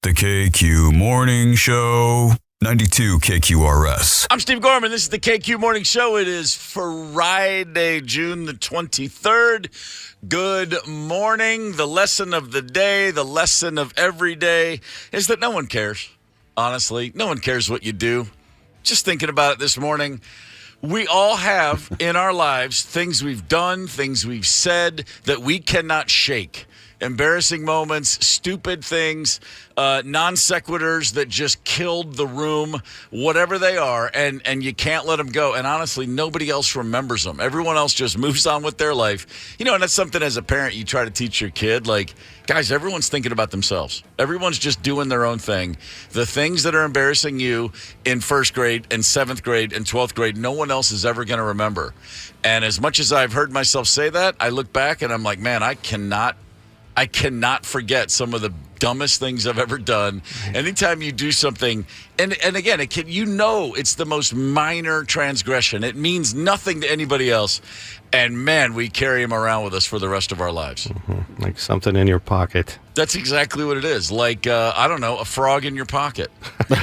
The KQ Morning Show, 92 KQRS. I'm Steve Gorman. This is the KQ Morning Show. It is Friday, June the 23rd. Good morning. The lesson of the day, the lesson of every day is that no one cares. Honestly, no one cares what you do. Just thinking about it this morning. We all have in our lives things we've done, things we've said that we cannot shake. Embarrassing moments, stupid things, non sequiturs that just killed the room, whatever they are, and you can't let them go. And honestly, nobody else remembers them. Everyone else just moves on with their life. You know, and that's something as a parent you try to teach your kid. Like, guys, everyone's thinking about themselves. Everyone's just doing their own thing. The things that are embarrassing you in first grade and seventh grade and 12th grade, no one else is ever going to remember. And as much as I've heard myself say that, I look back and I'm like, man, I cannot forget some of the dumbest things I've ever done. Anytime you do something, and again, it's the most minor transgression. It means nothing to anybody else. And man, we carry them around with us for the rest of our lives. Mm-hmm. Like something in your pocket. That's exactly what it is. Like, I don't know, a frog in your pocket. We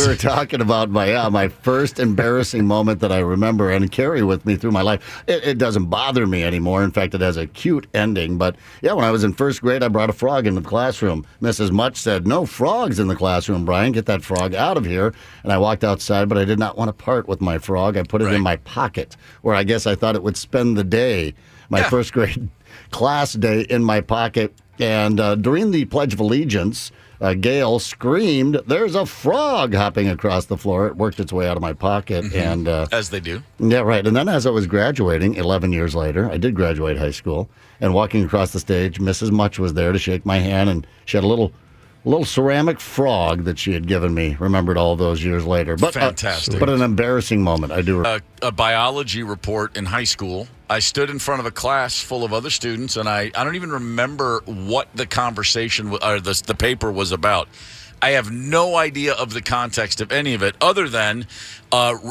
were talking about my first embarrassing moment that I remember and carry with me through my life. It doesn't bother me anymore. In fact, it has a cute ending. But yeah, when I was in first grade, I brought a frog into the classroom. Mrs. Much said, "No frogs in the classroom, Brian. Get that frog out of here." And I walked outside, but I did not want to part with my frog. I put it in my pocket, where I guess I thought it would spend the day. My first grade class day in my pocket. And during the Pledge of Allegiance, Gail screamed, "There's a frog hopping across the floor." It worked its way out of my pocket. Mm-hmm. And as they do. Yeah, right. And then as I was graduating, 11 years later, I did graduate high school, and walking across the stage, Mrs. Much was there to shake my hand, and she had a little ceramic frog that she had given me, remembered all those years later. But fantastic. But an embarrassing moment. I do. A biology report in high school. I stood in front of a class full of other students, and I don't even remember what the conversation or the paper was about. I have no idea of the context of any of it, other than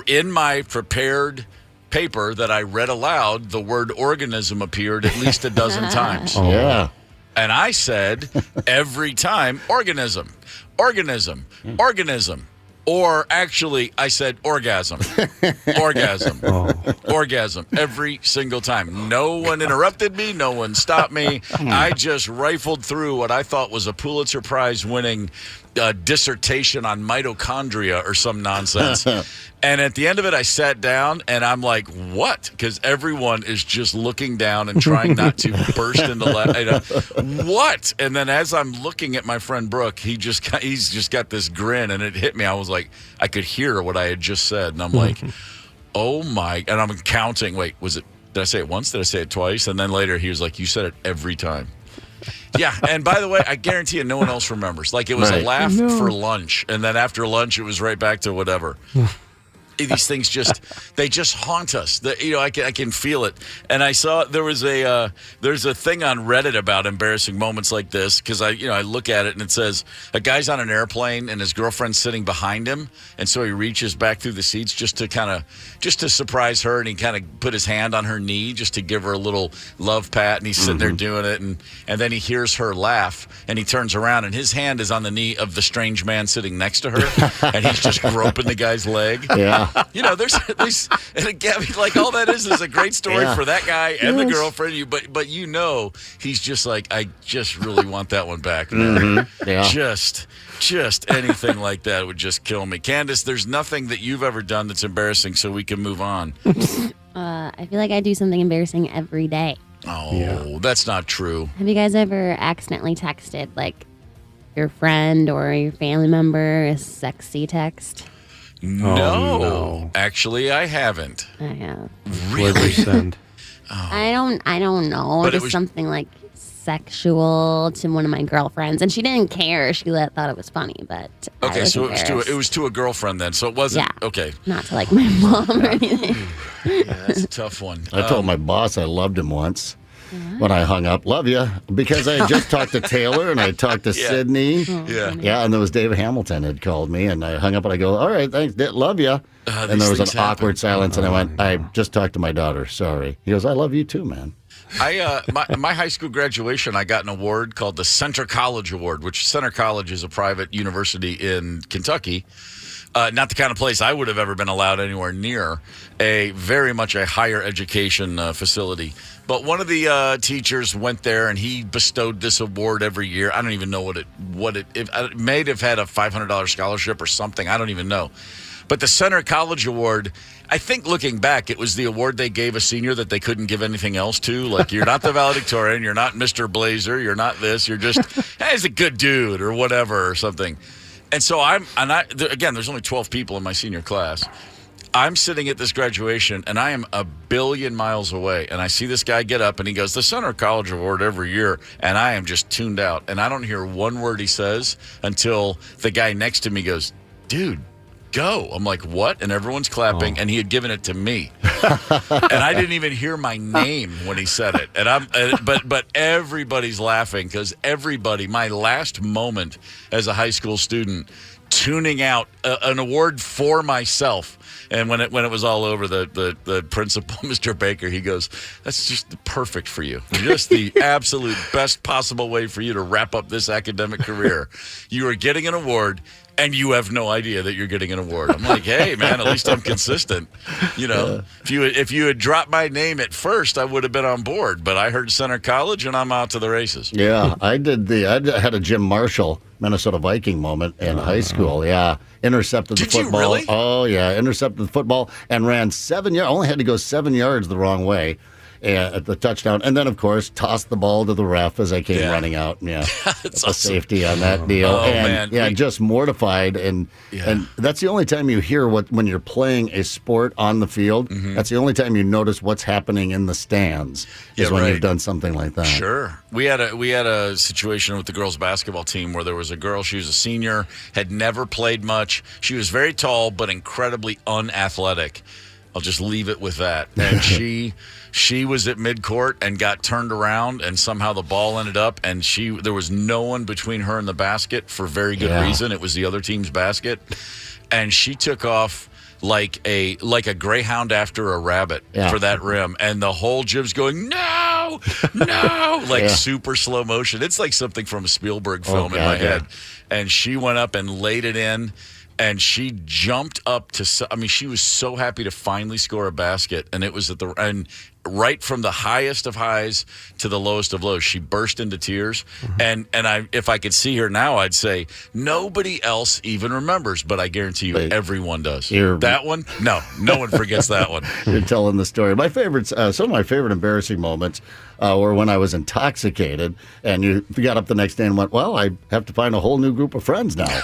in my prepared paper that I read aloud, the word organism appeared at least a dozen times. Oh, yeah. And I said every time, organism. Or actually, I said orgasm. Orgasm. Every single time. No one interrupted me. No one stopped me. I just rifled through what I thought was a Pulitzer Prize winning dissertation on mitochondria or some nonsense. And at the end of it, I sat down and I'm like, what? Because everyone is just looking down and trying not to burst into what? And then as I'm looking at my friend Brooke, he's just got this grin, and it hit me. I was like, I could hear what I had just said. And I'm like, oh my, and I'm counting. Wait, did I say it once? Did I say it twice? And then later he was like, you said it every time. Yeah, and by the way, I guarantee you no one else remembers. Like, it was a laugh for lunch, and then after lunch it was right back to whatever. These things they just haunt us. I can feel it. And I saw there's a thing on Reddit about embarrassing moments like this, because I look at it and it says a guy's on an airplane and his girlfriend's sitting behind him, and so he reaches back through the seats just to surprise her, and he kind of put his hand on her knee just to give her a little love pat, and he's sitting there doing it, and then he hears her laugh, and he turns around and his hand is on the knee of the strange man sitting next to her, and he's just groping the guy's leg. Yeah. There's at least, and again, like, all that is a great story for that guy and the girlfriend. But he's just like, I just really want that one back. Mm-hmm. Yeah. Just anything like that would just kill me. Candace, there's nothing that you've ever done that's embarrassing, so we can move on. I feel like I do something embarrassing every day. Oh, that's not true. Have you guys ever accidentally texted, like, your friend or your family member a sexy text? No, actually, I haven't. I have. Really? I don't know. But just something like sexual to one of my girlfriends, and she didn't care. She thought it was funny, but okay, so it was to a girlfriend then. So it wasn't okay. Not to like my mom or anything. Yeah, that's a tough one. I told my boss I loved him once. When I hung up, love you, because I had just talked to Taylor and I talked to Sydney. Yeah, and there was David Hamilton had called me, and I hung up and I go, all right, thanks, love you. And there was an awkward silence, and I went, I just talked to my daughter, sorry. He goes, I love you too, man. My high school graduation, I got an award called the Center College Award, which Center College is a private university in Kentucky. Not the kind of place I would have ever been allowed anywhere near. Very much a higher education facility. But one of the teachers went there, and he bestowed this award every year. I don't even know it may have had a $500 scholarship or something. I don't even know. But the Center College Award, I think looking back, it was the award they gave a senior that they couldn't give anything else to. Like, you're not the valedictorian, you're not Mr. Blazer, you're not this, you're just, hey, he's a good dude or whatever or something. And so again, there's only 12 people in my senior class. I'm sitting at this graduation, and I am a billion miles away, and I see this guy get up, and he goes, the Center College Award every year, and I am just tuned out. And I don't hear one word he says until the guy next to me goes, dude, go. I'm like, what? And everyone's clapping, and he had given it to me. And I didn't even hear my name when he said it. And but everybody's laughing because my last moment as a high school student, tuning out an award for myself. And when it was all over, the principal, Mr. Baker, he goes, that's just perfect for you. Just the absolute best possible way for you to wrap up this academic career. You are getting an award, and you have no idea that you're getting an award. I'm like, hey, man, at least I'm consistent. You know, if you had dropped my name at first, I would have been on board. But I heard Center College, and I'm out to the races. Yeah, I had a Jim Marshall, Minnesota Viking moment in high school. Yeah, intercepted the football. Did you really? Oh, yeah, intercepted the football and ran 7 yards. Only had to go 7 yards the wrong way at the touchdown. And then, of course, tossed the ball to the ref as I came running out. Yeah, that's a awesome. Safety on that deal. Oh, and, man. Yeah, just mortified. And that's the only time you hear when you're playing a sport on the field. Mm-hmm. That's the only time you notice what's happening in the stands is when you've done something like that. Sure. We had a situation with the girls' basketball team where there was a girl, she was a senior, had never played much. She was very tall but incredibly unathletic. I'll just leave it with that. And she was at midcourt and got turned around, and somehow the ball ended up, and there was no one between her and the basket for very good reason. It was the other team's basket, and she took off like a greyhound after a rabbit for that rim, and the whole gym's going, no, like super slow motion. It's like something from a Spielberg film in my head. And she went up and laid it in. And she jumped up she was so happy to finally score a basket. And it was right from the highest of highs to the lowest of lows. She burst into tears. Mm-hmm. And if I could see her now, I'd say nobody else even remembers, but I guarantee you everyone does. That one? No one forgets that one. You're telling the story. My favorites, some of my favorite embarrassing moments were when I was intoxicated and you got up the next day and went, well, I have to find a whole new group of friends now.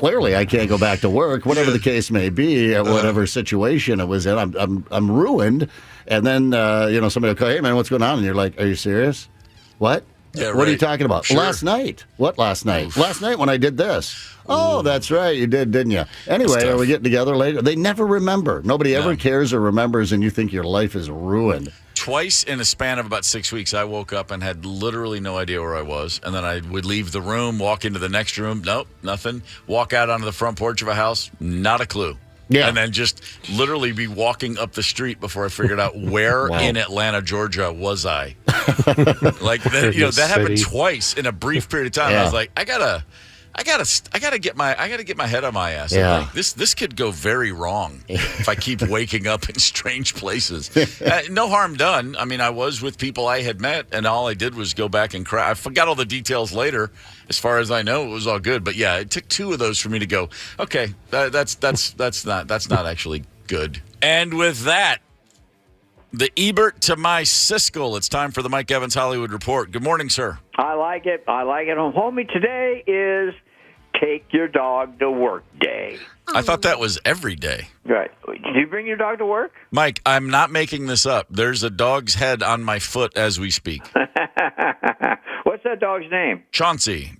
Clearly, I can't go back to work, whatever the case may be, whatever situation it was in. I'm ruined. And then, somebody will go, hey, man, what's going on? And you're like, are you serious? What? Yeah, what are you talking about? Sure. Last night. What last night? Last night when I did this. Oh, that's right. You did, didn't you? Anyway, are we getting together later? They never remember. Nobody ever cares or remembers, and you think your life is ruined. Twice in a span of about 6 weeks, I woke up and had literally no idea where I was. And then I would leave the room, walk into the next room. Nope, nothing. Walk out onto the front porch of a house. Not a clue. Yeah. And then just literally be walking up the street before I figured out where in Atlanta, Georgia was I. That happened twice in a brief period of time. Yeah. I was like, I gotta get my head on my ass. Yeah. Like, this could go very wrong if I keep waking up in strange places. No harm done. I mean, I was with people I had met, and all I did was go back and cry. I forgot all the details later. As far as I know, it was all good. But yeah, it took two of those for me to go, okay, that's not actually good. And with that, the Ebert to my Siskel. It's time for the Mike Evans Hollywood Report. Good morning, sir. I like it. Homie, today is take your dog to work day. I thought that was every day. Right. Did you bring your dog to work? Mike, I'm not making this up. There's a dog's head on my foot as we speak. What's that dog's name? Chauncey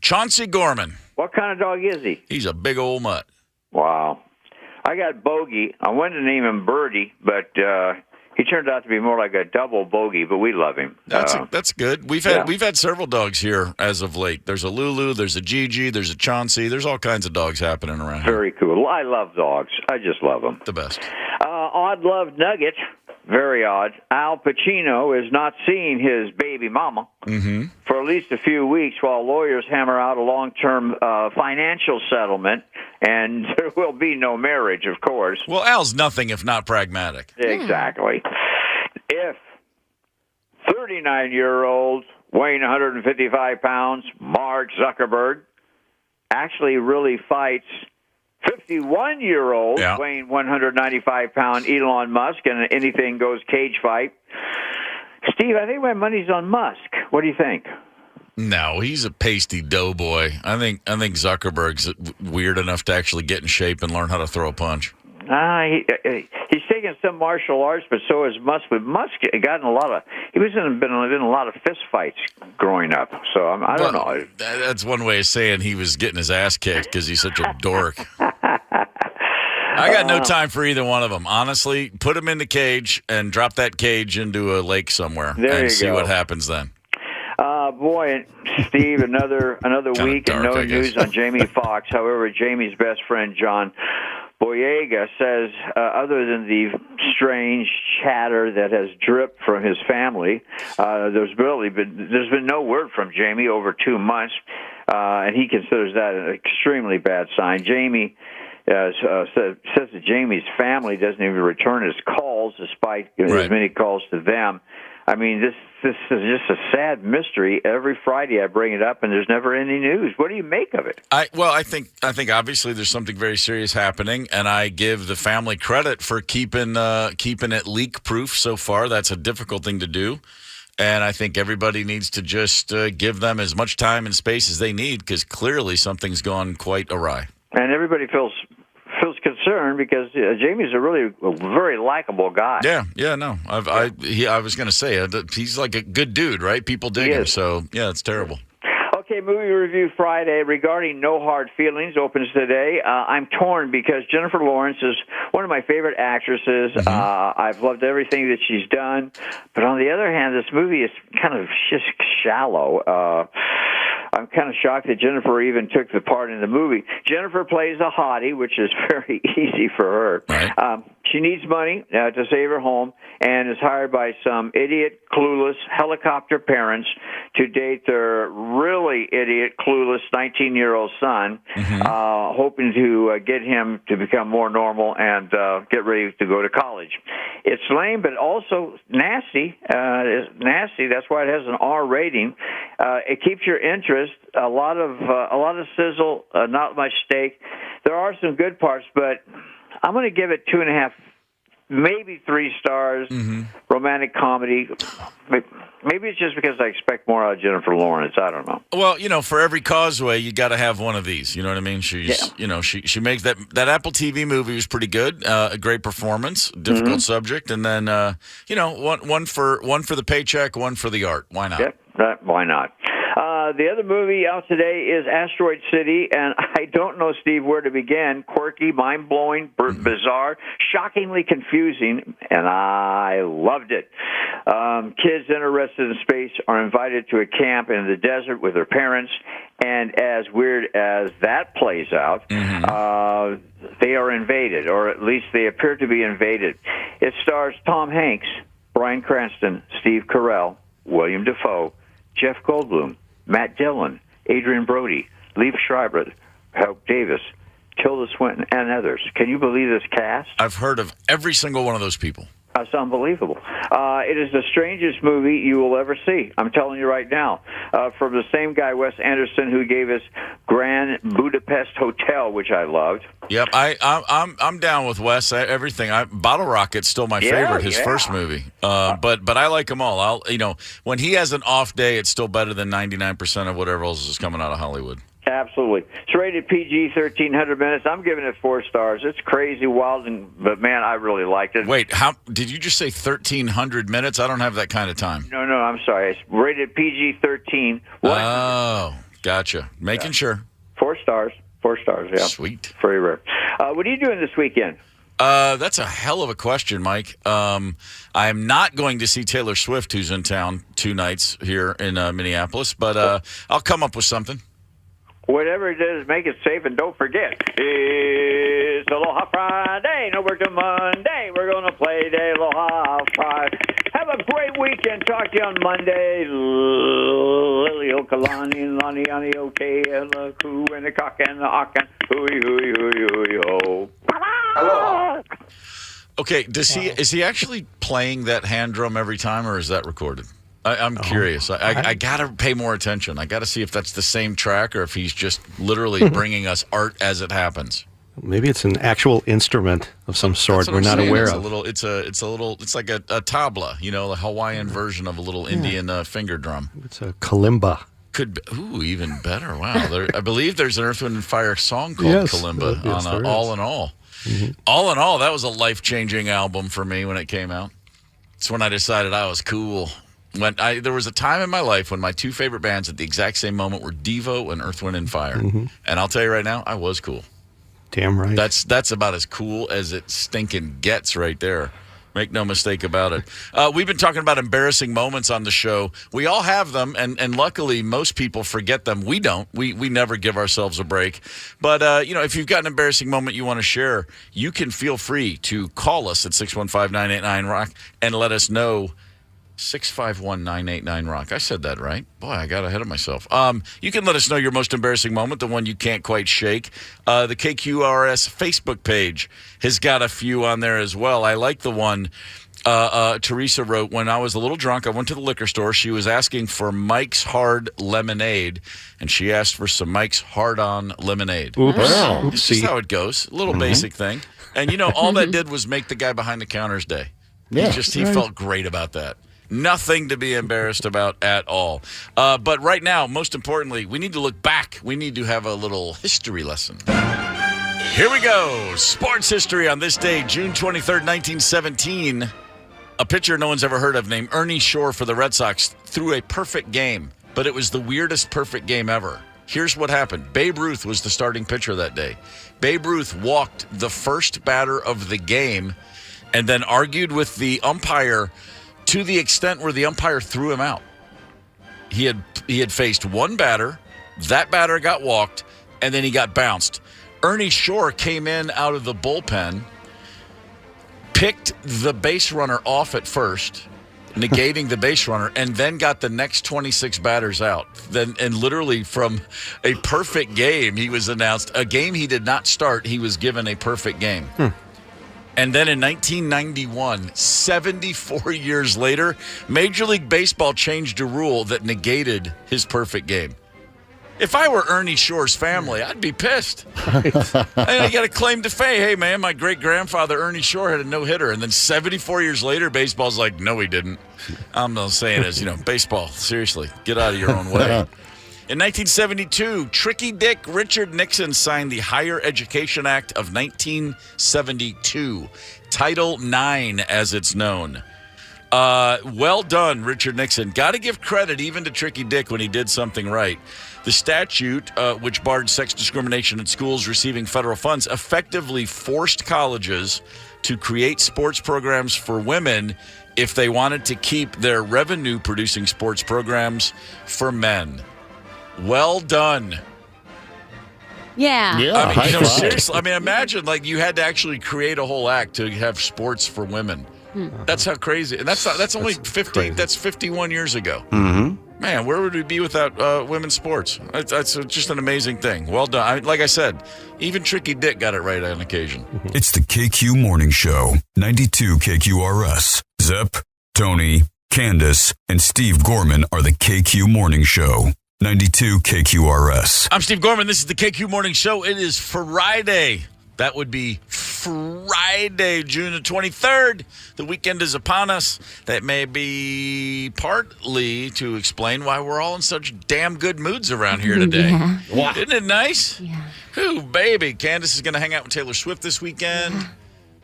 Gorman. What kind of dog is he? He's a big old mutt. Wow. I got Bogey. I wanted to name him Birdie, but he turned out to be more like a double bogey, but we love him. That's good. We've had several dogs here as of late. There's a Lulu, there's a Gigi, there's a Chauncey. There's all kinds of dogs happening around here. Very cool. I love dogs. I just love them. The best. Odd Love Nugget very odd. Al Pacino is not seeing his baby mama for at least a few weeks while lawyers hammer out a long-term financial settlement, and there will be no marriage, of course. Well, Al's nothing if not pragmatic. Exactly. If 39-year-old, weighing 155 pounds, Mark Zuckerberg, actually really fights 51-year-old, weighing 195-pound Elon Musk in an anything-goes cage fight. Steve, I think my money's on Musk. What do you think? No, he's a pasty doughboy. I think Zuckerberg's weird enough to actually get in shape and learn how to throw a punch. He's taken some martial arts, but so has Musk. But Musk got in a lot of. He was been in a lot of fist fights growing up. So I don't know. That's one way of saying he was getting his ass kicked because he's such a dork. I got no time for either one of them. Honestly, put him in the cage and drop that cage into a lake somewhere and see what happens then. Boy, Steve, another week and no news on Jamie Foxx. However, Jamie's best friend, John Boyega, says other than the strange chatter that has dripped from his family, there's been no word from Jamie over 2 months, and he considers that an extremely bad sign. Jamie says that Jamie's family doesn't even return his calls, despite his many calls to them. I mean, this is just a sad mystery. Every Friday I bring it up, and there's never any news. What do you make of it? I think obviously there's something very serious happening, and I give the family credit for keeping it leak-proof so far. That's a difficult thing to do, and I think everybody needs to just give them as much time and space as they need, because clearly something's gone quite awry. And everybody feels concerned because Jamie's a very likable guy. Yeah, no. I was going to say he's like a good dude, right? People dig him. So yeah, it's terrible. Okay, movie review Friday regarding No Hard Feelings opens today. I'm torn because Jennifer Lawrence is one of my favorite actresses. I've loved everything that she's done, but on the other hand, this movie is kind of just shallow. I'm kind of shocked that Jennifer even took the part in the movie. Jennifer plays a hottie, which is very easy for her. Right. She needs money to save her home and is hired by some idiot, clueless helicopter parents to date their really idiot, clueless 19-year-old son, hoping to get him to become more normal and get ready to go to college. It's lame, but also nasty. It's nasty. That's why it has an R rating. It keeps your interest. A lot of sizzle, not much steak. There are some good parts, but I'm going to give it 2.5, maybe 3 stars. Romantic comedy. Maybe it's just because I expect more out of Jennifer Lawrence. I don't know. Well, for every causeway, you got to have one of these. You know what I mean? She's, she makes that Apple TV movie was pretty good. A great performance, difficult subject, and then one for the paycheck, one for the art. Why not? Yep, why not? The other movie out today is Asteroid City, and I don't know, Steve, where to begin. Quirky, mind-blowing, bizarre, shockingly confusing, and I loved it. Kids interested in space are invited to a camp in the desert with their parents, and as weird as that plays out, they are invaded, or at least they appear to be invaded. It stars Tom Hanks, Bryan Cranston, Steve Carell, William Dafoe, Jeff Goldblum, Matt Dillon, Adrian Brody, Liev Schreiber, Hope Davis, Tilda Swinton, and others. Can you believe this cast? I've heard of every single one of those people. That's unbelievable. It is the strangest movie you will ever see. I'm telling you right now. From the same guy, Wes Anderson, who gave us Grand Budapest Hotel, which I loved. Yep, I'm down with Wes. Everything. Bottle Rocket's still my favorite. His first movie. But I like them all. When he has an off day, it's still better than 99% of whatever else is coming out of Hollywood. Absolutely. It's rated PG, 1,300 minutes. I'm giving it 4 stars. It's crazy, wild, but man, I really liked it. Wait, how did you just say 1,300 minutes? I don't have that kind of time. No, I'm sorry. It's rated PG-13. Oh, gotcha. Making sure. 4 stars. 4 stars, yeah. Sweet. Very rare. What are you doing this weekend? That's a hell of a question, Mike. I am not going to see Taylor Swift, who's in town 2 nights here in Minneapolis, but I'll come up with something. Whatever it is, make it safe, and don't forget, it's Aloha Friday. No work till Monday. We're going to play day Aloha Friday. Have a great weekend. Talk to you on Monday. Lily Okalani, Lani Ani Oke, and the coo, and the cock, and the ocken. Hooey, hooey, hooey, hooey, ho. Aloha. Okay, is he actually playing that hand drum every time, or is that recorded? I'm curious. I got to pay more attention. I got to see if that's the same track or if he's just literally bringing us art as it happens. Maybe it's an actual instrument of some sort we're not aware of. It's like a tabla, the Hawaiian version of a little Indian finger drum. It's a kalimba. Could be, even better. Wow. I believe there's an Earth, Wind, and Fire song called Kalimba on All in All. Mm-hmm. All in All, that was a life-changing album for me when it came out. It's when I decided I was cool. There was a time in my life when my two favorite bands at the exact same moment were Devo and Earth, Wind, and Fire. Mm-hmm. And I'll tell you right now, I was cool. Damn right. That's about as cool as it stinking gets right there. Make no mistake about it. We've been talking about embarrassing moments on the show. We all have them, and luckily most people forget them. We don't. We never give ourselves a break. But, if you've got an embarrassing moment you want to share, you can feel free to call us at 615-989-ROCK and let us know. 651-989-ROCK. I said that right. Boy, I got ahead of myself. You can let us know your most embarrassing moment, the one you can't quite shake. The KQRS Facebook page has got a few on there as well. I like the one Teresa wrote, when I was a little drunk, I went to the liquor store. She was asking for Mike's Hard Lemonade, and she asked for some Mike's Hard-On Lemonade. Oops. Wow. It's just how it goes. A little basic thing. And, all that did was make the guy behind the counter's day. Yeah, he felt great about that. Nothing to be embarrassed about at all. But right now, most importantly, we need to look back. We need to have a little history lesson. Here we go. Sports history on this day, June 23rd, 1917. A pitcher no one's ever heard of named Ernie Shore for the Red Sox threw a perfect game, but it was the weirdest perfect game ever. Here's what happened. Babe Ruth was the starting pitcher that day. Babe Ruth walked the first batter of the game and then argued with the umpire to the extent where the umpire threw him out. He had faced one batter. That batter got walked, and then he got bounced. Ernie Shore came in out of the bullpen, picked the base runner off at first, negating the base runner, and then got the next 26 batters out. And literally from a perfect game, he was announced a game he did not start. He was given a perfect game. And then in 1991, 74 years later, Major League Baseball changed a rule that negated his perfect game. If I were Ernie Shore's family, I'd be pissed. And I got a claim to fame. Hey, man, my great-grandfather Ernie Shore had a no-hitter. And then 74 years later, baseball's like, no, he didn't. I'm not saying as, baseball, seriously, get out of your own way. In 1972, Tricky Dick Richard Nixon signed the Higher Education Act of 1972, Title IX as it's known. Well done, Richard Nixon. Got to give credit even to Tricky Dick when he did something right. The statute, which barred sex discrimination in schools receiving federal funds, effectively forced colleges to create sports programs for women if they wanted to keep their revenue-producing sports programs for men. Well done. Yeah. high five. Seriously, imagine you had to actually create a whole act to have sports for women. That's how crazy. And that's only 50. crazy. That's 51 years ago. Mm-hmm. Man, where would we be without women's sports? That's just an amazing thing. Well done. Like I said, even Tricky Dick got it right on occasion. It's the KQ Morning Show, 92 KQRS. Zep, Tony, Candace, and Steve Gorman are the KQ Morning Show. 92 KQRS. I'm Steve Gorman. This is the KQ Morning Show. It is Friday. That would be Friday, June the 23rd. The weekend is upon us. That may be partly to explain why we're all in such damn good moods around here today. Yeah. Isn't it nice? Yeah. Ooh, baby. Candace is going to hang out with Taylor Swift this weekend,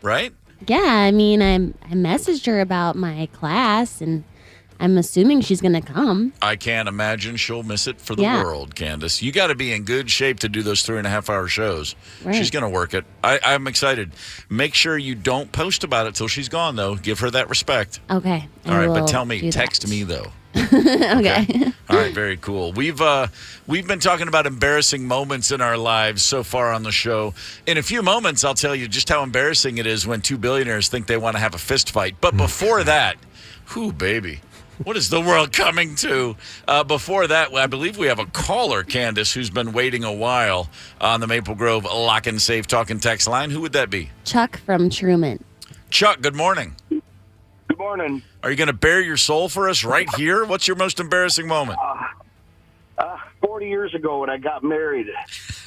right? Yeah, I messaged her about my class, and I'm assuming she's going to come. I can't imagine she'll miss it for the Yeah. world, Candace. You got to be in good shape to do those 3.5-hour shows. Right. She's going to work it. I'm excited. Make sure you don't post about it till she's gone, though. Give her that respect. Okay. All right, but tell me, text me, though. Okay. All right, very cool. We've been talking about embarrassing moments in our lives so far on the show. In a few moments, I'll tell you just how embarrassing it is when two billionaires think they want to have a fist fight. But before that, whew, baby, what is the world coming to? Before that, I believe we have a caller, Candace, who's been waiting a while on the Maple Grove Lock and Safe Talk and Text line. Who would that be? Chuck from Truman. Chuck, good morning. Good morning. Are you going to bare your soul for us right here? What's your most embarrassing moment? 40 years ago when I got married,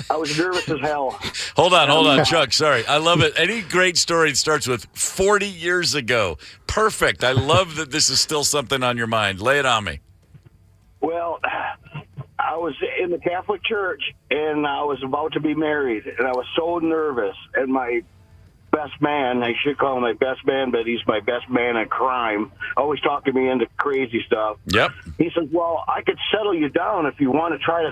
I was nervous as hell. Hold on, Chuck. Sorry. I love it. Any great story starts with 40 years ago. Perfect. I love that this is still something on your mind. Lay it on me. Well, I was in the Catholic Church, and I was about to be married, and I was so nervous, and my best man, I should call him my best man, but he's my best man in crime, always talking me into crazy stuff. Yep. He says, well, I could settle you down if you want to try to,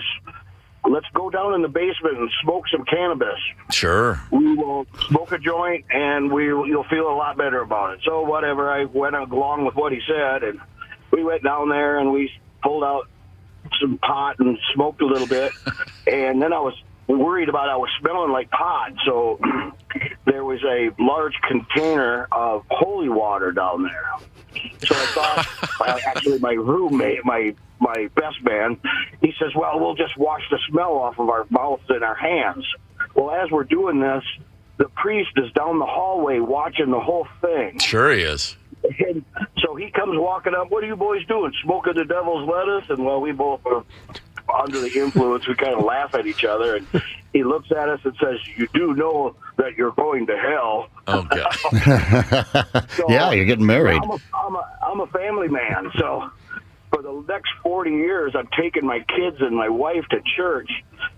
let's go down in the basement and smoke some cannabis. Sure. We will smoke a joint, and you'll feel a lot better about it. So whatever, I went along with what he said, and we went down there, and we pulled out some pot and smoked a little bit, and then I was worried about I was smelling like pot, so there was a large container of holy water down there. So I thought, actually, my roommate, my best man, he says, well, we'll just wash the smell off of our mouths and our hands. Well, as we're doing this, the priest is down the hallway watching the whole thing. Sure he is. And so he comes walking up, what are you boys doing, smoking the devil's lettuce? And, well, we both are under the influence. We kind of laugh at each other, and he looks at us and says, you do know that you're going to hell. Oh, God. So, Yeah, you're getting married. I'm a family man, so for the next 40 years, I'm taking my kids and my wife to church,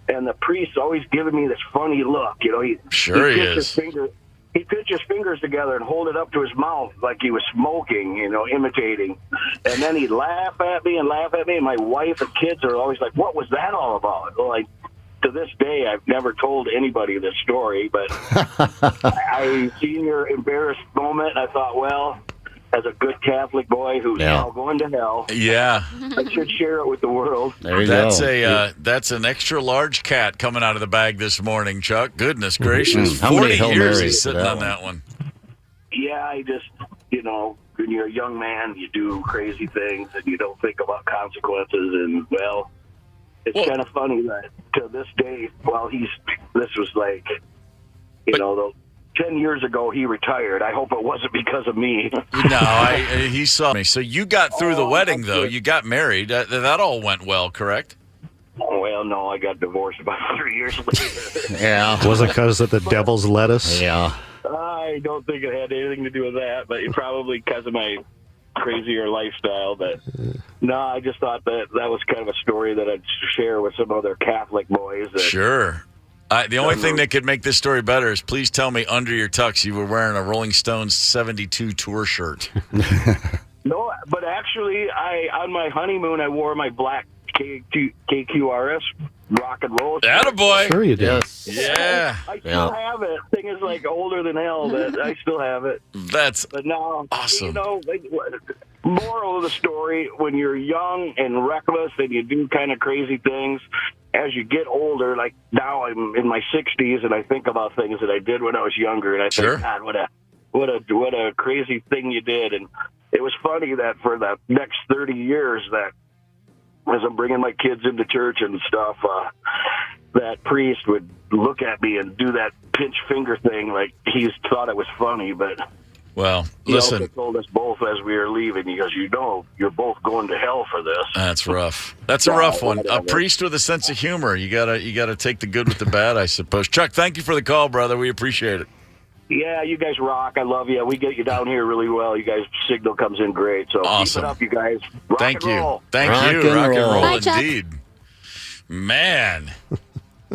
and the priest's always giving me this funny look. You know, he puts his fingers together and hold it up to his mouth like he was smoking, you know, imitating. And then he'd laugh at me, and my wife and kids are always like, what was that all about? Well, to this day, I've never told anybody this story, but I seen your embarrassed moment, and I thought, well, as a good Catholic boy who's now going to hell, yeah, I should share it with the world. There you go. That's an extra large cat coming out of the bag this morning, Chuck. Goodness gracious. How many 40 Hail years Marys he's sitting for on that that one. Yeah, I just, when you're a young man, you do crazy things and you don't think about consequences. And, well, it's kind of funny that to this day, this was like, 10 years ago he retired. I hope it wasn't because of me. No, he saw me. So you got through the wedding, though. You got married. That all went well, correct? Well, no, I got divorced about 3 years later. Yeah. Was it because of the devil's lettuce? Yeah. I don't think it had anything to do with that, but probably because of my crazier lifestyle. But no, I just thought that was kind of a story that I'd share with some other Catholic boys. Sure. The only thing that could make this story better is please tell me under your tux you were wearing a Rolling Stones 72 tour shirt. No, but actually, on my honeymoon, I wore my black KQRS rock and roll. Attaboy. Sure you did. Yes. Yeah. I still have it. Thing is like older than hell, but I still have it. But no, awesome. Moral of the story, when you're young and reckless and you do kind of crazy things, as you get older, like now I'm in my 60s and I think about things that I did when I was younger, and I think, God, what a crazy thing you did. And it was funny that for the next 30 years that as I'm bringing my kids into church and stuff, that priest would look at me and do that pinch finger thing like he thought it was funny. But well, he listen. also told us both as we were leaving, he goes, you're both going to hell for this. That's rough. That's a rough one. A priest with a sense of humor. You gotta take the good with the bad, I suppose. Chuck, thank you for the call, brother. We appreciate it. Yeah, you guys rock. I love you. We get you down here really well. You guys' signal comes in great. So awesome. Keep it up, you guys. Rock Thank and you. roll. Thank Rock you. and Rock and roll. roll Bye, Chuck. indeed. Man.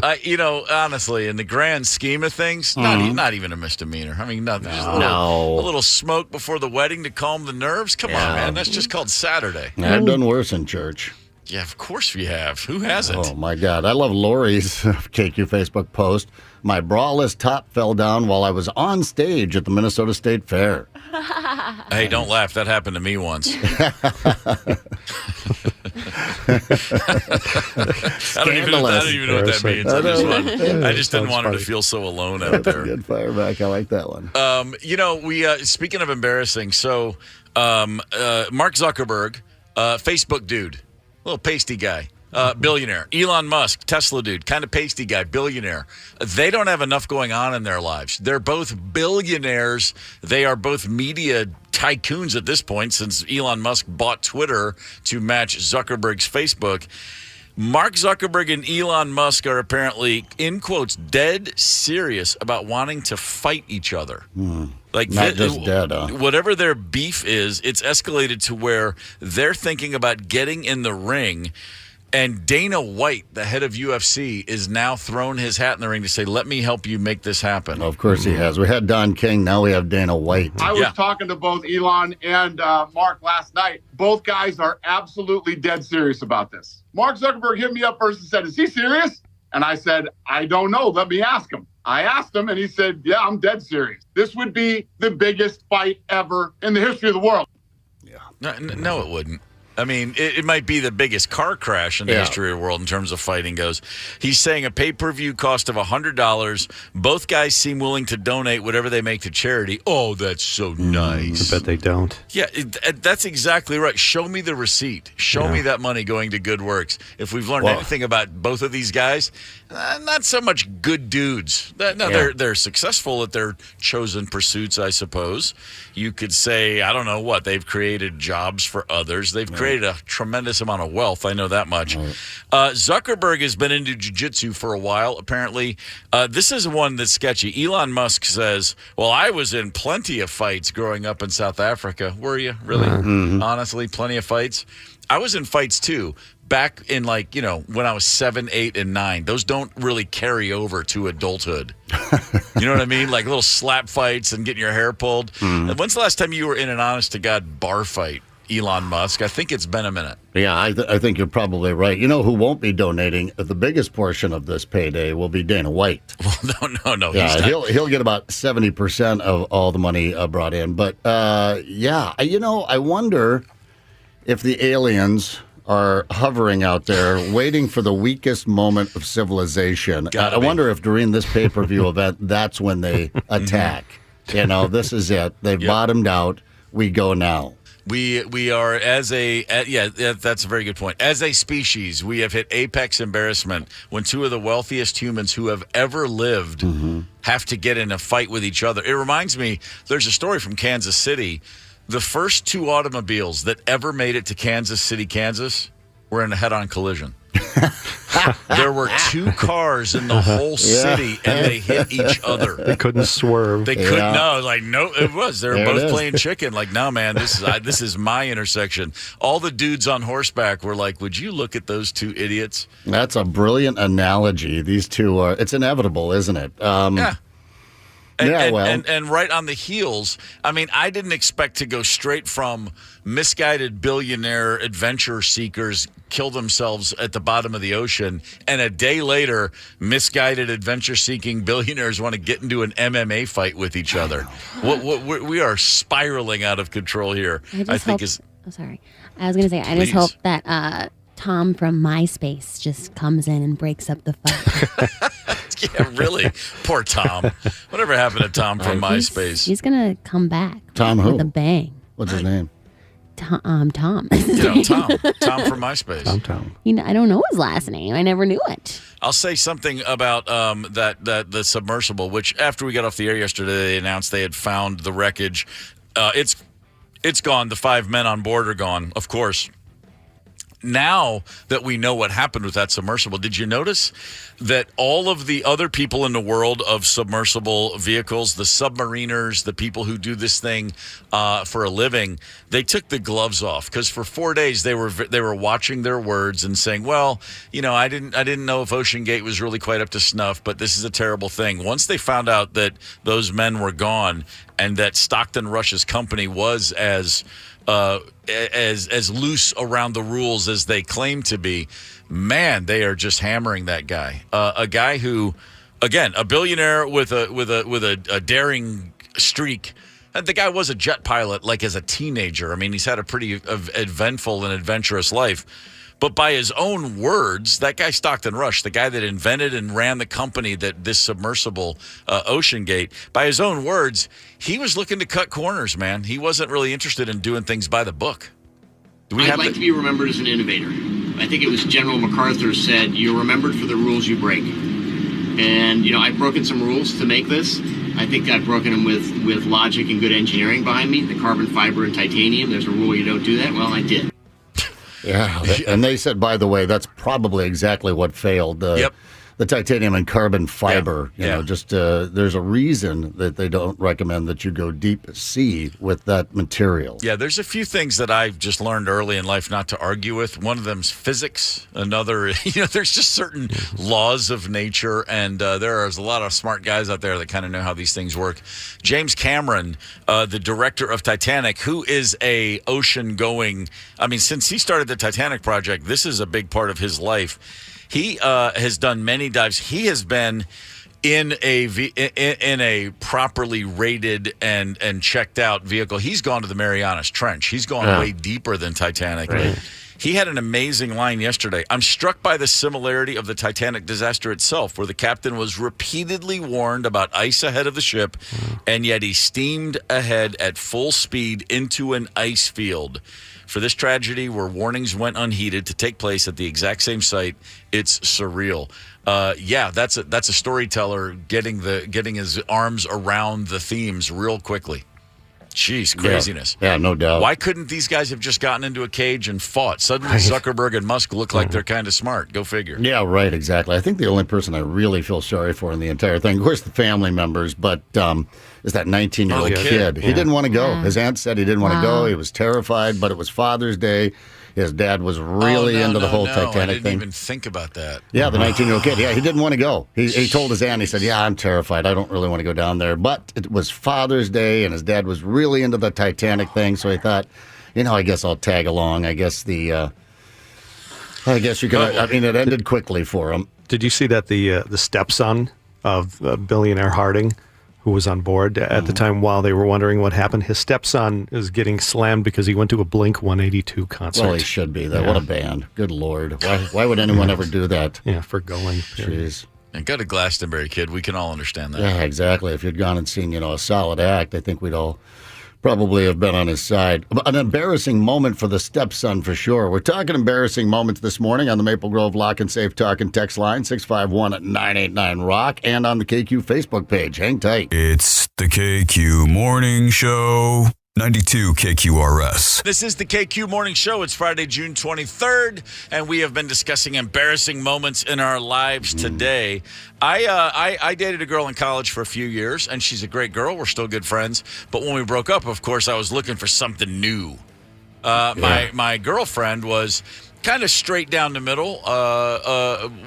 Honestly, in the grand scheme of things, not even a misdemeanor. I mean, nothing. Just a little smoke before the wedding to calm the nerves. Come on, man. That's just called Saturday. I've done worse in church. Yeah, of course we have. Who hasn't? Oh, my God. I love Lori's KQ Facebook post. My braless top fell down while I was on stage at the Minnesota State Fair. Hey, don't laugh. That happened to me once. I don't even know what that means. I just didn't want him to feel so alone out there. Good fireback. I like that one. We speaking of embarrassing, so Mark Zuckerberg, Facebook dude, little pasty guy. Billionaire. Elon Musk, Tesla dude, kind of pasty guy, billionaire. They don't have enough going on in their lives. They're both billionaires. They are both media tycoons at this point since Elon Musk bought Twitter to match Zuckerberg's Facebook. Mark Zuckerberg and Elon Musk are apparently, in quotes, dead serious about wanting to fight each other. Like Not just dead, huh? Whatever their beef is, it's escalated to where they're thinking about getting in the ring. And Dana White, the head of UFC, is now thrown his hat in the ring to say, let me help you make this happen. Of course he has. We had Don King. Now we have Dana White. I was talking to both Elon and Mark last night. Both guys are absolutely dead serious about this. Mark Zuckerberg hit me up first and said, is he serious? And I said, I don't know. Let me ask him. I asked him, and he said, yeah, I'm dead serious. This would be the biggest fight ever in the history of the world. No, it wouldn't. I mean, it might be the biggest car crash in the history of the world in terms of fighting goes. He's saying a pay-per-view cost of $100. Both guys seem willing to donate whatever they make to charity. Oh, that's so nice. I bet they don't. Yeah, that's exactly right. Show me the receipt. Show me that money going to good works. If we've learned anything about both of these guys, not so much good dudes. They're successful at their chosen pursuits, I suppose. You could say, I don't know what, they've created jobs for others. They've created a tremendous amount of wealth. I know that much. Zuckerberg has been into jiu-jitsu for a while, apparently. This is one that's sketchy. Elon Musk says, well, I was in plenty of fights growing up in South Africa. Were you? Really? Honestly, plenty of fights? I was in fights, too. Back in, when I was 7, 8, and 9, those don't really carry over to adulthood. You know what I mean? Like little slap fights and getting your hair pulled. When's the last time you were in an honest-to-God bar fight, Elon Musk? I think it's been a minute. Yeah, I think you're probably right. You know who won't be donating? The biggest portion of this payday will be Dana White. Well, no. Yeah, he'll get about 70% of all the money brought in. But, I wonder if the aliens are hovering out there waiting for the weakest moment of civilization. I wonder if during this pay-per-view event, that's when they attack. This is it. They've bottomed out. We go now. We are that's a very good point. As a species, we have hit apex embarrassment when two of the wealthiest humans who have ever lived have to get in a fight with each other. It reminds me, there's a story from Kansas City. The first two automobiles that ever made it to Kansas City, Kansas, were in a head-on collision. There were two cars in the whole city, and they hit each other. They couldn't swerve. They couldn't. No, it was. They were both playing chicken. Like, no, man, this is my intersection. All the dudes on horseback were like, would you look at those two idiots? That's a brilliant analogy. These two are, it's inevitable, isn't it? Yeah. And right on the heels, I mean, I didn't expect to go straight from misguided billionaire adventure seekers kill themselves at the bottom of the ocean, and a day later, misguided adventure-seeking billionaires want to get into an MMA fight with each other. We are spiraling out of control here. I was going to say, I just hope that Tom from MySpace just comes in and breaks up the fight. Yeah, really. Poor Tom. Whatever happened to Tom from MySpace? He's going to come back. Tom who? With a bang. What's his name? Tom. Tom from MySpace. Tom. I don't know his last name. I never knew it. I'll say something about the submersible, which after we got off the air yesterday, they announced they had found the wreckage. It's gone. The 5 men on board are gone, of course. Now that we know what happened with that submersible, did you notice that all of the other people in the world of submersible vehicles, the submariners, the people who do this thing for a living, they took the gloves off because for 4 days they were watching their words and saying, well, I didn't know if Ocean Gate was really quite up to snuff, but this is a terrible thing. Once they found out that those men were gone and that Stockton Rush's company was as loose around the rules as they claim to be, man, they are just hammering that guy. A guy who, again, a billionaire with a daring streak, The guy was a jet pilot, like as a teenager. I mean, he's had a pretty eventful and adventurous life. But by his own words, that guy Stockton Rush, the guy that invented and ran the company that this submersible OceanGate, by his own words, he was looking to cut corners, man. He wasn't really interested in doing things by the book. I'd like to be remembered as an innovator. I think it was General MacArthur said, "You're remembered for the rules you break." And, I've broken some rules to make this. I think I've broken them with logic and good engineering behind me. The carbon fiber and titanium, there's a rule you don't do that. Well, I did. Yeah, and they said, by the way, that's probably exactly what failed. Yep. The titanium and carbon fiber, there's a reason that they don't recommend that you go deep sea with that material. Yeah, there's a few things that I've just learned early in life not to argue with. One of them's physics. Another, there's just certain laws of nature, and there's a lot of smart guys out there that kind of know how these things work. James Cameron, the director of Titanic, who is a ocean-going, since he started the Titanic project, this is a big part of his life. He has done many dives. He has been in a properly rated and checked out vehicle. He's gone to the Marianas Trench. He's gone way deeper than Titanic. Right. He had an amazing line yesterday. I'm struck by the similarity of the Titanic disaster itself, where the captain was repeatedly warned about ice ahead of the ship, and yet he steamed ahead at full speed into an ice field. For this tragedy, where warnings went unheeded to take place at the exact same site, it's surreal. That's a storyteller getting his arms around the themes real quickly. Jeez, craziness. Yeah, no doubt. Why couldn't these guys have just gotten into a cage and fought? Suddenly Zuckerberg and Musk look like they're kind of smart. Go figure. Yeah, right, exactly. I think the only person I really feel sorry for in the entire thing, of course, the family members, but is that 19-year-old kid. He didn't want to go. His aunt said he didn't want to go. He was terrified, but it was Father's Day. His dad was really into the whole Titanic thing. I didn't even think about that. Yeah, the 19-year-old kid. Yeah, he didn't want to go. He told his aunt, he said, I'm terrified. I don't really want to go down there. But it was Father's Day, and his dad was really into the Titanic thing, so he thought, I guess I'll tag along. I guess you can. It ended quickly for him. Did you see that the stepson of billionaire Harding, who was on board at the time while they were wondering what happened, his stepson is getting slammed because he went to a Blink-182 concert. Well, he should be. What a band. Good Lord. Why would anyone ever do that? Yeah, for going. Jeez. And got a Glastonbury kid. We can all understand that. Yeah, exactly. If you'd gone and seen, a solid act, I think we'd all probably have been on his side. An embarrassing moment for the stepson, for sure. We're talking embarrassing moments this morning on the Maple Grove Lock and Safe Talk and Text line, 651-989-ROCK, and on the KQ Facebook page. Hang tight. It's the KQ Morning Show. 92 KQRS. This is the KQ Morning Show. It's Friday, June 23rd, and we have been discussing embarrassing moments in our lives today. I dated a girl in college for a few years, and she's a great girl. We're still good friends. But when we broke up, of course, I was looking for something new. My girlfriend was kind of straight down the middle.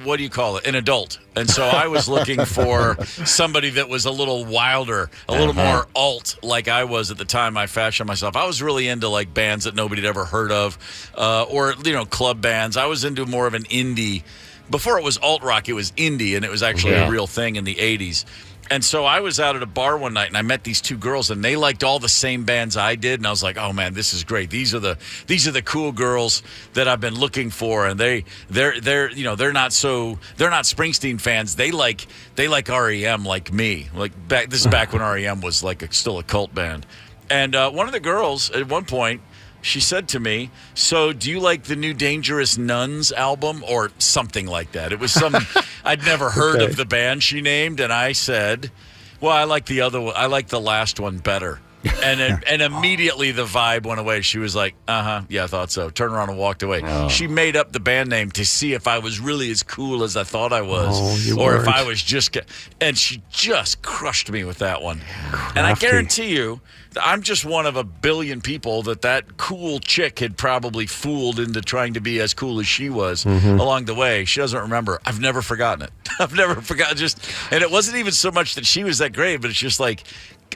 What do you call it? An adult. And so I was looking for somebody that was a little wilder, a little more alt like I was at the time I fashioned myself. I was really into like bands that nobody had ever heard of, or club bands. I was into more of an indie. Before it was alt rock, it was indie, and it was actually a real thing in the 80s. And so I was out at a bar one night, and I met these two girls, and they liked all the same bands I did. And I was like, "Oh man, this is great. These are the cool girls that I've been looking for." And they're not Springsteen fans. They like REM like me. This is back when REM was still a cult band. And one of the girls at one point, she said to me, "So do you like the new Dangerous Nuns album?" Or something like that. It was some, I'd never heard of the band she named. And I said, "Well, I like the other one. I like the last one better." And immediately the vibe went away. She was like, yeah, I thought so. Turned around and walked away. She made up the band name to see if I was really as cool as I thought I was. If I was just... And she just crushed me with that one. Crafty. And I guarantee you, I'm just one of a billion people that cool chick had probably fooled into trying to be as cool as she was along the way. She doesn't remember. I've never forgotten it. I've never forgotten. And it wasn't even so much that she was that great, but it's just like...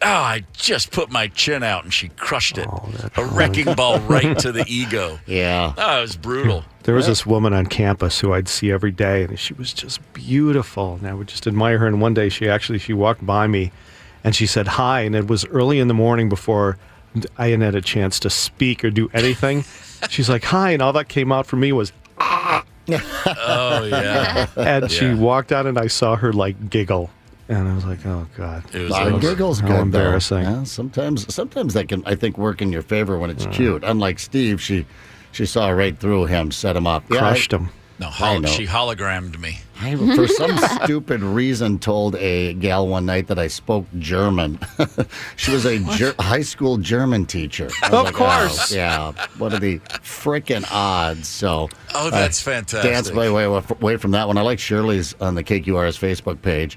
I just put my chin out and she crushed it. A wrecking ball right to the ego. Yeah. It was brutal. There was this woman on campus who I'd see every day, and she was just beautiful. And I would just admire her. And one day she walked by me, and she said hi, and it was early in the morning before I hadn't had a chance to speak or do anything. She's like, hi, and all that came out for me was, Oh, yeah. and she walked out, and I saw her like giggle. And I was like, "Oh God!" It was Giggles how good, embarrassing. though. Yeah, sometimes that can, I think, work in your favor when it's cute. Unlike Steve, she saw right through him, set him up, Crushed him. No, I know. she hologrammed me. I, for some stupid reason, told a gal one night that I spoke German. She was a high school German teacher. I was Of course. Oh, yeah. What are the frickin' odds? So, Oh, that's fantastic. dance my way away from that one. I like Shirley's on the KQRS Facebook page.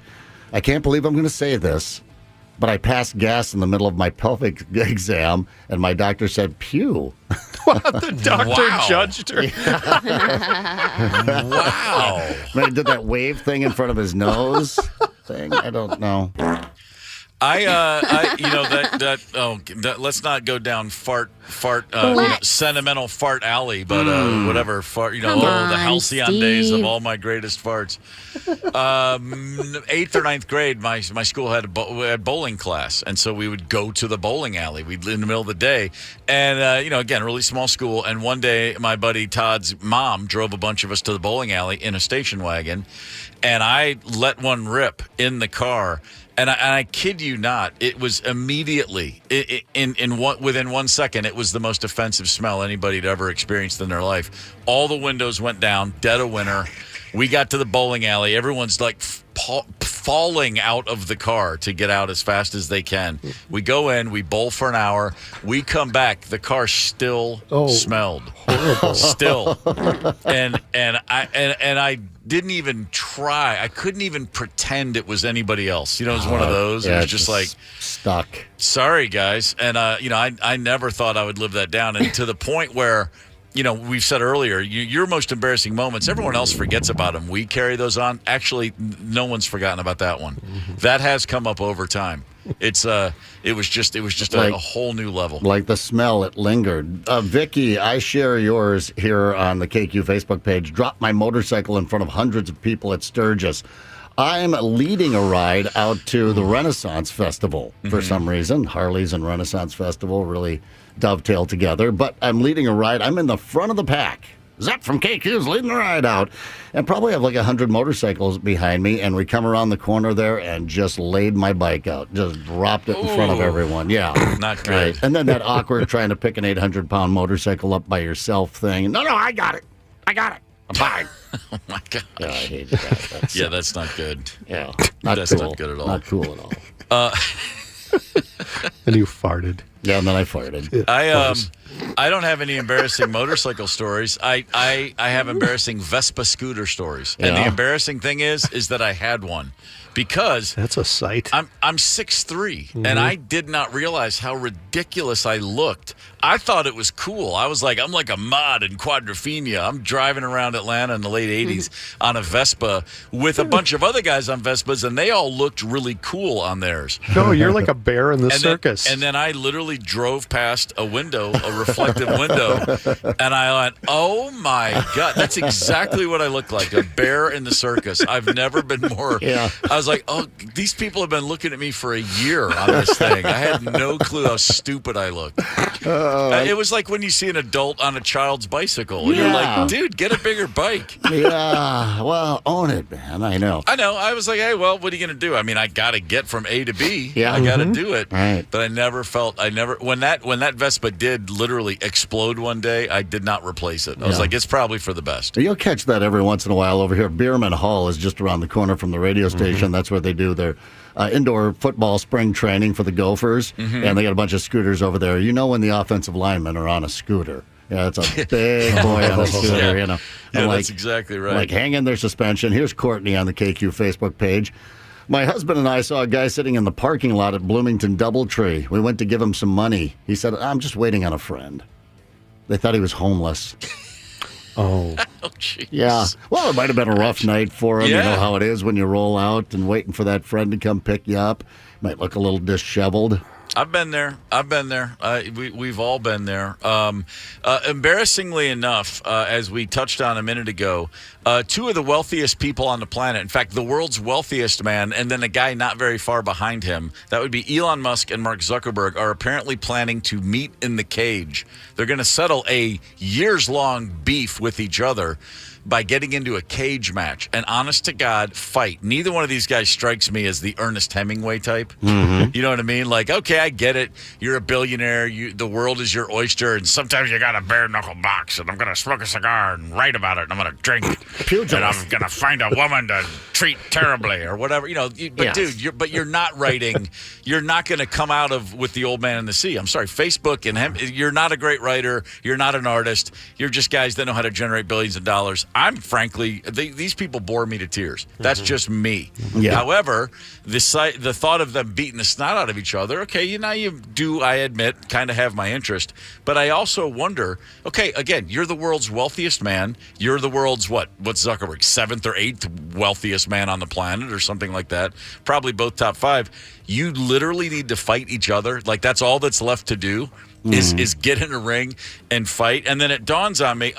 I can't believe I'm going to say this, but I passed gas in the middle of my pelvic exam, and my doctor said, "Pew." The doctor Wow. judged her. Wow. When he did that wave thing in front of his nose thing. I don't know. Let's not go down sentimental fart alley, but whatever fart, Come on, the halcyon days of Steve. all my greatest farts. 8th or 9th grade, my school had we had bowling class, and so we would go to the bowling alley. We'd in the middle of the day, and again, really small school. And one day, my buddy Todd's mom drove a bunch of us to the bowling alley in a station wagon, and I let one rip in the car. And I kid you not, it was immediately within 1 second, it was the most offensive smell anybody had ever experienced in their life. All the windows went down, dead of winter. We got to the bowling alley. Everyone's like falling out of the car to get out as fast as they can. We go in, we bowl for an hour. We come back, the car still smelled. Horrible. Still. And I didn't even try. I couldn't even pretend it was anybody else. It was one of those. Yeah, It was just like, stuck. sorry, guys. And, I never thought I would live that down. And to the point where, we've said earlier, your most embarrassing moments, everyone else forgets about them. We carry those on. Actually, no one's forgotten about that one. That has come up over time. It was just a whole new level. Like the smell, it lingered. Vicky, I share yours here on the KQ Facebook page. Dropped my motorcycle in front of hundreds of people at Sturgis. I'm leading a ride out to the Renaissance Festival for some reason. Harleys and Renaissance Festival really dovetail together. But I'm leading a ride. I'm in the front of the pack. Zep from KQ's leading the ride out. And probably have like 100 motorcycles behind me. And we come around the corner there and just laid my bike out. Just dropped it in front of everyone. Yeah. Not good. Right. And then that awkward trying to pick an 800-pound motorcycle up by yourself thing. No, I got it. I'm fine. Oh, my gosh. Yeah, I hated that. That's not good. Yeah. Not That's cool. not good at all. Not cool at all. And you farted. Yeah, and then I farted. I don't have any embarrassing motorcycle stories. I have embarrassing Vespa scooter stories. And the embarrassing thing is that I had one. Because That's a sight. I'm 6'3", and I did not realize how ridiculous I looked. I thought it was cool. I'm like a mod in Quadrophenia. I'm driving around Atlanta in the late 80s on a Vespa with a bunch of other guys on Vespas, and they all looked really cool on theirs. No, you're like a bear in the And circus. then I literally drove past a window, a reflective window, and I went, oh my God, that's exactly what I look like, a bear in the circus. I've never been more. Yeah. I was like, oh, these people have been looking at me for a year on this thing. I had no clue how stupid I looked. It was like when you see an adult on a child's bicycle. And You're like, dude, get a bigger bike. Yeah, well, own it, man. I know. I was like, hey, well, what are you going to do? I mean, I got to get from A to B. Yeah. I got to do it. Right. But when that Vespa did literally explode one day, I did not replace it. I was like, it's probably for the best. You'll catch that every once in a while over here. Bierman Hall is just around the corner from the radio station. That's where they do their indoor football spring training for the Gophers. And they got a bunch of scooters over there. When the offensive linemen are on a scooter. Yeah, it's a big boy on a scooter, Yeah, And that's exactly right. Like hanging their suspension. Here's Courtney on the KQ Facebook page. My husband and I saw a guy sitting in the parking lot at Bloomington Doubletree. We went to give him some money. He said, I'm just waiting on a friend. They thought he was homeless. oh, jeez. Yeah. Well, it might have been a rough night for him. You Yeah. know how it is when you roll out and waiting for that friend to come pick you up. Might look a little disheveled. I've been there. We've all been there. Embarrassingly enough, as we touched on a minute ago, two of the wealthiest people on the planet, in fact, the world's wealthiest man, and then a guy not very far behind him, that would be Elon Musk and Mark Zuckerberg, are apparently planning to meet in the cage. They're going to settle a years-long beef with each other by getting into a cage match, an honest-to-God fight. Neither one of these guys strikes me as the Ernest Hemingway type. Mm-hmm. You know what I mean? Like, okay, I get it. You're a billionaire. The world is your oyster, and sometimes you got a bare-knuckle box, and I'm going to smoke a cigar and write about it, and I'm going to drink, and I'm going to find a woman to treat terribly or whatever. You know, but, dude, you're not writing. You're not going to come out with the old man in the sea. I'm sorry, Facebook and you're not a great writer. You're not an artist. You're just guys that know how to generate billions of dollars. I'm frankly, these people bore me to tears. That's just me. Yeah. However, the thought of them beating the snot out of each other, okay, you do, I admit, kind of have my interest. But I also wonder, okay, again, you're the world's wealthiest man. You're the world's, what's Zuckerberg, 7th or 8th wealthiest man on the planet or something like that. Probably both top 5. You literally need to fight each other. Like, that's all that's left to do. Is get in a ring and fight. And then it dawns on me,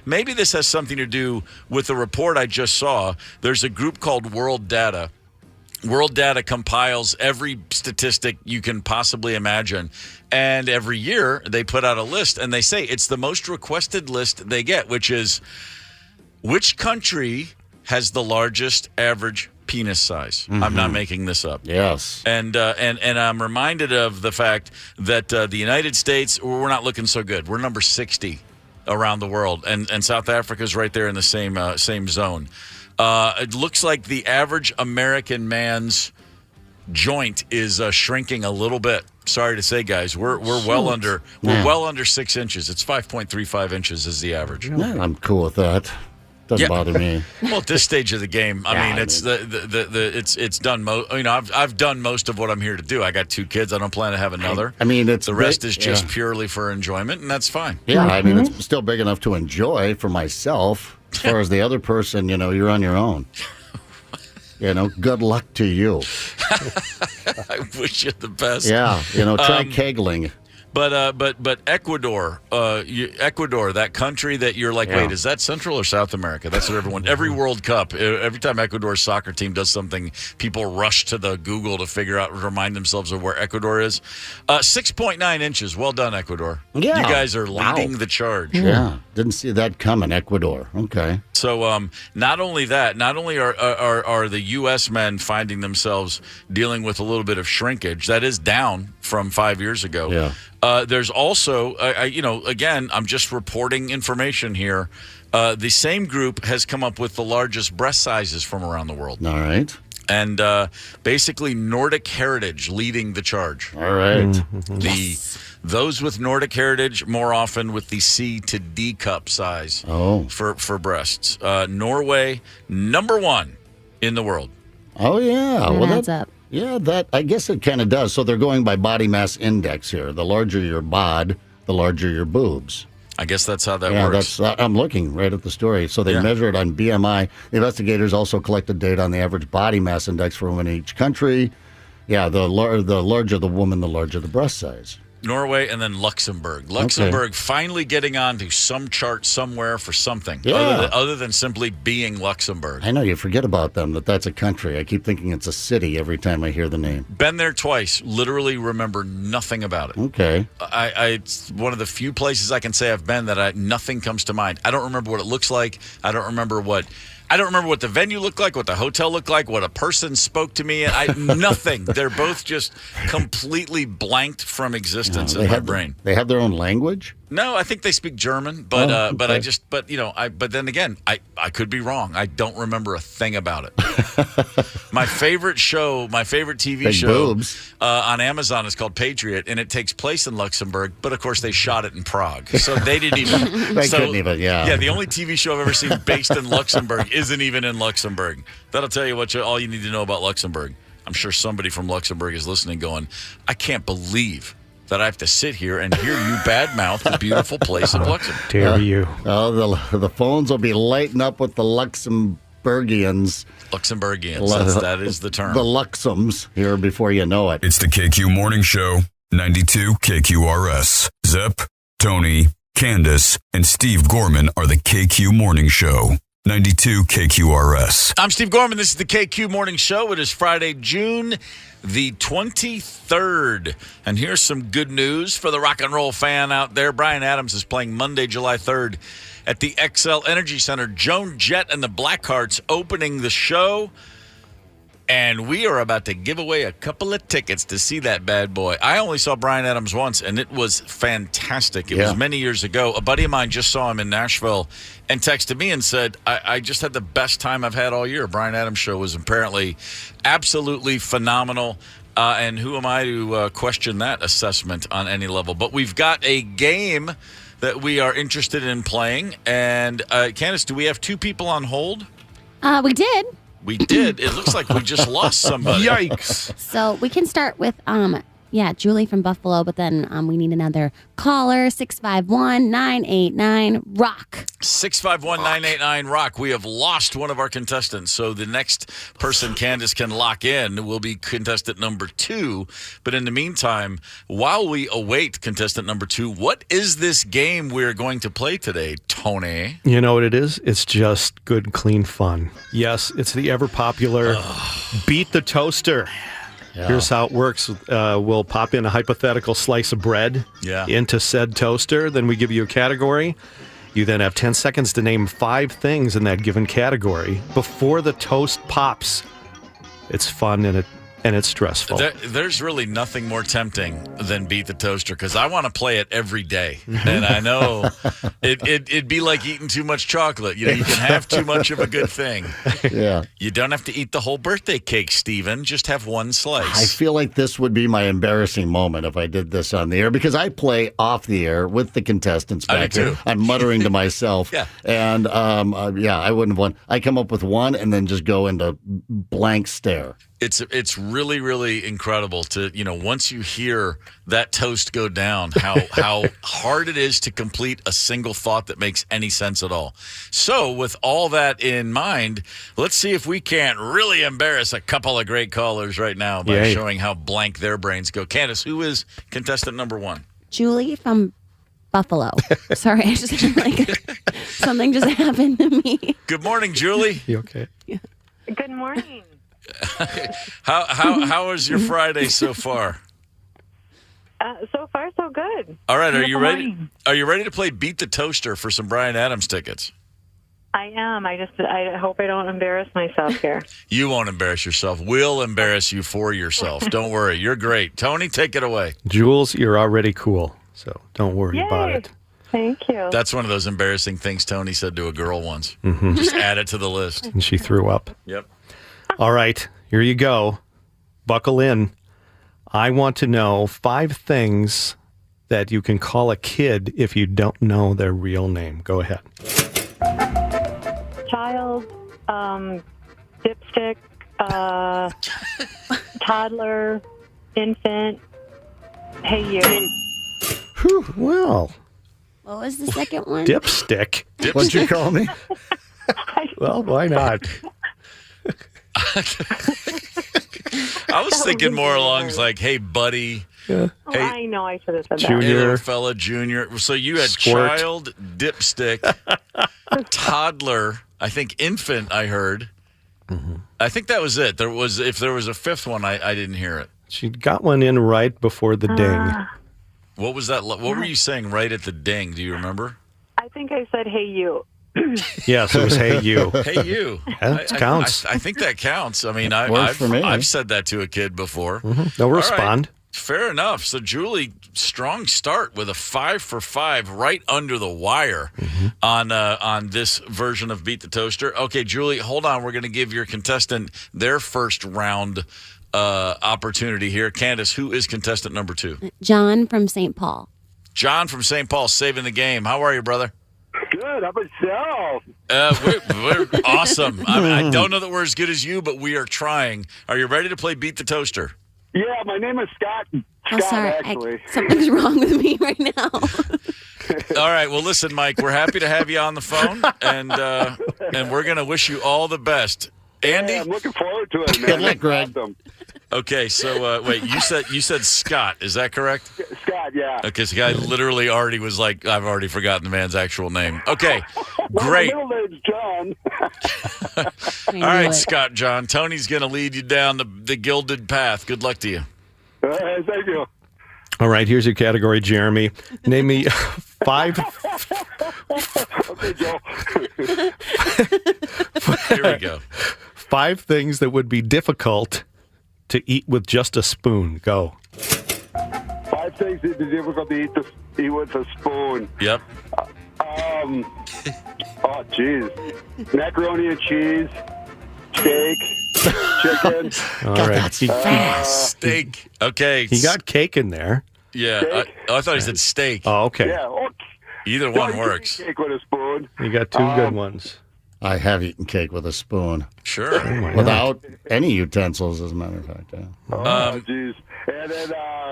maybe this has something to do with the report I just saw. There's a group called World Data. World Data compiles every statistic you can possibly imagine. And every year they put out a list, and they say it's the most requested list they get, which is which country has the largest average penis size. Mm-hmm. I'm not making this up. Yes. And I'm reminded of the fact that the United States, we're not looking so good. We're number 60 around the world, and South Africa's right there in the same zone. It looks like the average American man's joint is shrinking a little bit. Sorry to say, guys, we're well under 6 inches. It's 5.35 inches is the average. Yeah, I'm cool with that. Doesn't bother me. Well, at this stage of the game, it's done. I've done most of what I'm here to do. I got 2 kids. I don't plan to have another. I mean, the rest is just purely for enjoyment, and that's fine. Yeah, I mean, it's still big enough to enjoy for myself. As far as the other person, you're on your own. Good luck to you. I wish you the best. Yeah, try kegling. But Ecuador, that country that you're like, wait, is that Central or South America? That's what every World Cup, every time Ecuador's soccer team does something, people rush to the Google to remind themselves of where Ecuador is. 6.9 inches. Well done, Ecuador. Yeah. You guys are leading the charge. Yeah. Didn't see that coming, Ecuador. Okay. So not only are the U.S. men finding themselves dealing with a little bit of shrinkage, that is down from 5 years ago. Yeah. There's also, again, I'm just reporting information here. The same group has come up with the largest breast sizes from around the world. All right. And basically Nordic Heritage leading the charge. All right. Those with Nordic Heritage more often with the C to D cup size for breasts. Norway, number 1 in the world. Oh, yeah. That adds up. Yeah, I guess it kind of does. So they're going by body mass index here. The larger your bod, the larger your boobs. I guess that's how that works. I'm looking right at the story. So they measure it on BMI. The investigators also collected data on the average body mass index for women in each country. Yeah, the larger the woman, the larger the breast size. Norway, and then Luxembourg. Luxembourg finally getting onto some chart somewhere for something other than simply being Luxembourg. I know, you forget about them, that's a country. I keep thinking it's a city every time I hear the name. Been there twice. Literally remember nothing about it. Okay. It's one of the few places I can say I've been that nothing comes to mind. I don't remember what it looks like. I don't remember what the venue looked like, what the hotel looked like, what a person spoke to me. Nothing. They're both just completely blanked from existence in my brain. They have their own language? No, I think they speak German, but but then again, I could be wrong. I don't remember a thing about it. My favorite TV show on Amazon is called Patriot, and it takes place in Luxembourg, but of course they shot it in Prague, so they didn't even. Couldn't even. Yeah, the only TV show I've ever seen based in Luxembourg isn't even in Luxembourg. That'll tell you all you need to know about Luxembourg. I'm sure somebody from Luxembourg is listening, going, I can't believe that I have to sit here and hear you badmouth the beautiful place of Luxembourg. Dare you. Oh, the phones will be lighting up with the Luxembourgians. That is the term. The Luxems here before you know it. It's the KQ Morning Show. 92 KQRS. Zep, Tony, Candace, and Steve Gorman are the KQ Morning Show. 92 KQRS. I'm Steve Gorman. This is the KQ Morning Show. It is Friday, June the 23rd. And here's some good news for the rock and roll fan out there. Bryan Adams is playing Monday, July 3rd at the XL Energy Center. Joan Jett and the Blackhearts opening the show. And we are about to give away a couple of tickets to see that bad boy. I only saw Bryan Adams once, and it was fantastic. It was many years ago. A buddy of mine just saw him in Nashville and texted me and said, I just had the best time I've had all year. Bryan Adams show was apparently absolutely phenomenal. And who am I to question that assessment on any level? But we've got a game that we are interested in playing. And Candace, do we have two people on hold? We did. We did. It looks like we just lost somebody. Yikes. So we can start with, Julie from Buffalo, but then we need another caller, 651-989-ROCK. 651-989-ROCK. We have lost one of our contestants, so the next person Candace can lock in will be contestant number 2. But in the meantime, while we await contestant number 2, what is this game we're going to play today, Tony? You know what it is? It's just good, clean fun. Yes, it's the ever-popular Beat the Toaster. Yeah. Here's how it works. We'll pop in a hypothetical slice of bread into said toaster. Then we give you a category. You then have 10 seconds to name 5 things in that given category before the toast pops. It's fun and it's stressful. There's really nothing more tempting than Beat the Toaster because I want to play it every day. And I know it'd be like eating too much chocolate. You know, you can have too much of a good thing. Yeah. You don't have to eat the whole birthday cake, Steven. Just have one slice. I feel like this would be my embarrassing moment if I did this on the air because I play off the air with the contestants back here. I'm muttering to myself. Yeah. And, I wouldn't want. I come up with one and then just go into blank stare. It's really, really incredible to, once you hear that toast go down, how hard it is to complete a single thought that makes any sense at all. So with all that in mind, let's see if we can't really embarrass a couple of great callers right now by showing how blank their brains go. Candace, who is contestant number 1? Julie from Buffalo. Sorry, I just something just happened to me. Good morning, Julie. You okay? Yeah. Good morning. How was your Friday so far? So far, so good. All right, are you ready? Are you ready to play Beat the Toaster for some Bryan Adams tickets? I am. I hope I don't embarrass myself here. You won't embarrass yourself. We'll embarrass you for yourself. Don't worry. You're great. Tony, take it away. Jules, you're already cool, so don't worry about it. Thank you. That's one of those embarrassing things Tony said to a girl once. Mm-hmm. Just add it to the list. And she threw up. Yep. All right, here you go. Buckle in. I want to know 5 things that you can call a kid if you don't know their real name. Go ahead. Child, dipstick, toddler, infant, hey you. Whew, well. What was the second one? Dipstick. What'd you call me? Well, why not? I was thinking more along like, hey, buddy. Yeah. Hey, I know I should have said Junior. that. Hey, little fella, Junior. So you had Squirt. child, dipstick, toddler, I think infant, I heard. Mm-hmm. I think that was it. If there was a 5th one, I didn't hear it. She got one in right before the ding. What was that? What were you saying right at the ding? Do you remember? I think I said, hey you. Yes, it was hey you. Hey you. That counts. I think that counts. I mean, I've said that to a kid before. Mm-hmm. They'll respond. Right. Fair enough. So Julie, strong start with a 5 for 5 right under the wire on this version of Beat the Toaster. Okay, Julie, hold on. We're going to give your contestant their first round opportunity here. Candace, who is contestant number 2? John from St. Paul. John from St. Paul, saving the game. How are you, brother? Good. How about yourself? We're awesome. I mean, I don't know that we're as good as you, but we are trying. Are you ready to play Beat the Toaster? Yeah, my name is Scott. Oh, sorry. Actually. Something's wrong with me right now. All right. Well, listen, Mike, we're happy to have you on the phone, and we're going to wish you all the best. Andy? Yeah, I'm looking forward to it, man. Good luck, Greg. Awesome. Okay, so wait, you said Scott, is that correct? Scott, yeah. Okay, so the guy literally already was like, I've already forgotten the man's actual name. Okay, great. My middle name's John. All right, Scott John. Tony's going to lead you down the gilded path. Good luck to you. Thank you. All right, here's your category, Jeremy. Name me 5. Okay, Joe. Here we go. 5 things that would be difficult to eat with just a spoon. Go. 5 things that be difficult to eat with a spoon. Yep. Oh, jeez. Macaroni and cheese, steak, chicken. All right. That's fast. Steak. Okay. He got cake in there. Yeah. I thought he said steak. Oh, okay. Yeah. Okay. Either No, one you can works. eat cake with a spoon. You got 2 good ones. I have eaten cake with a spoon. Sure. Without any utensils, as a matter of fact. Yeah. Oh, jeez. And then,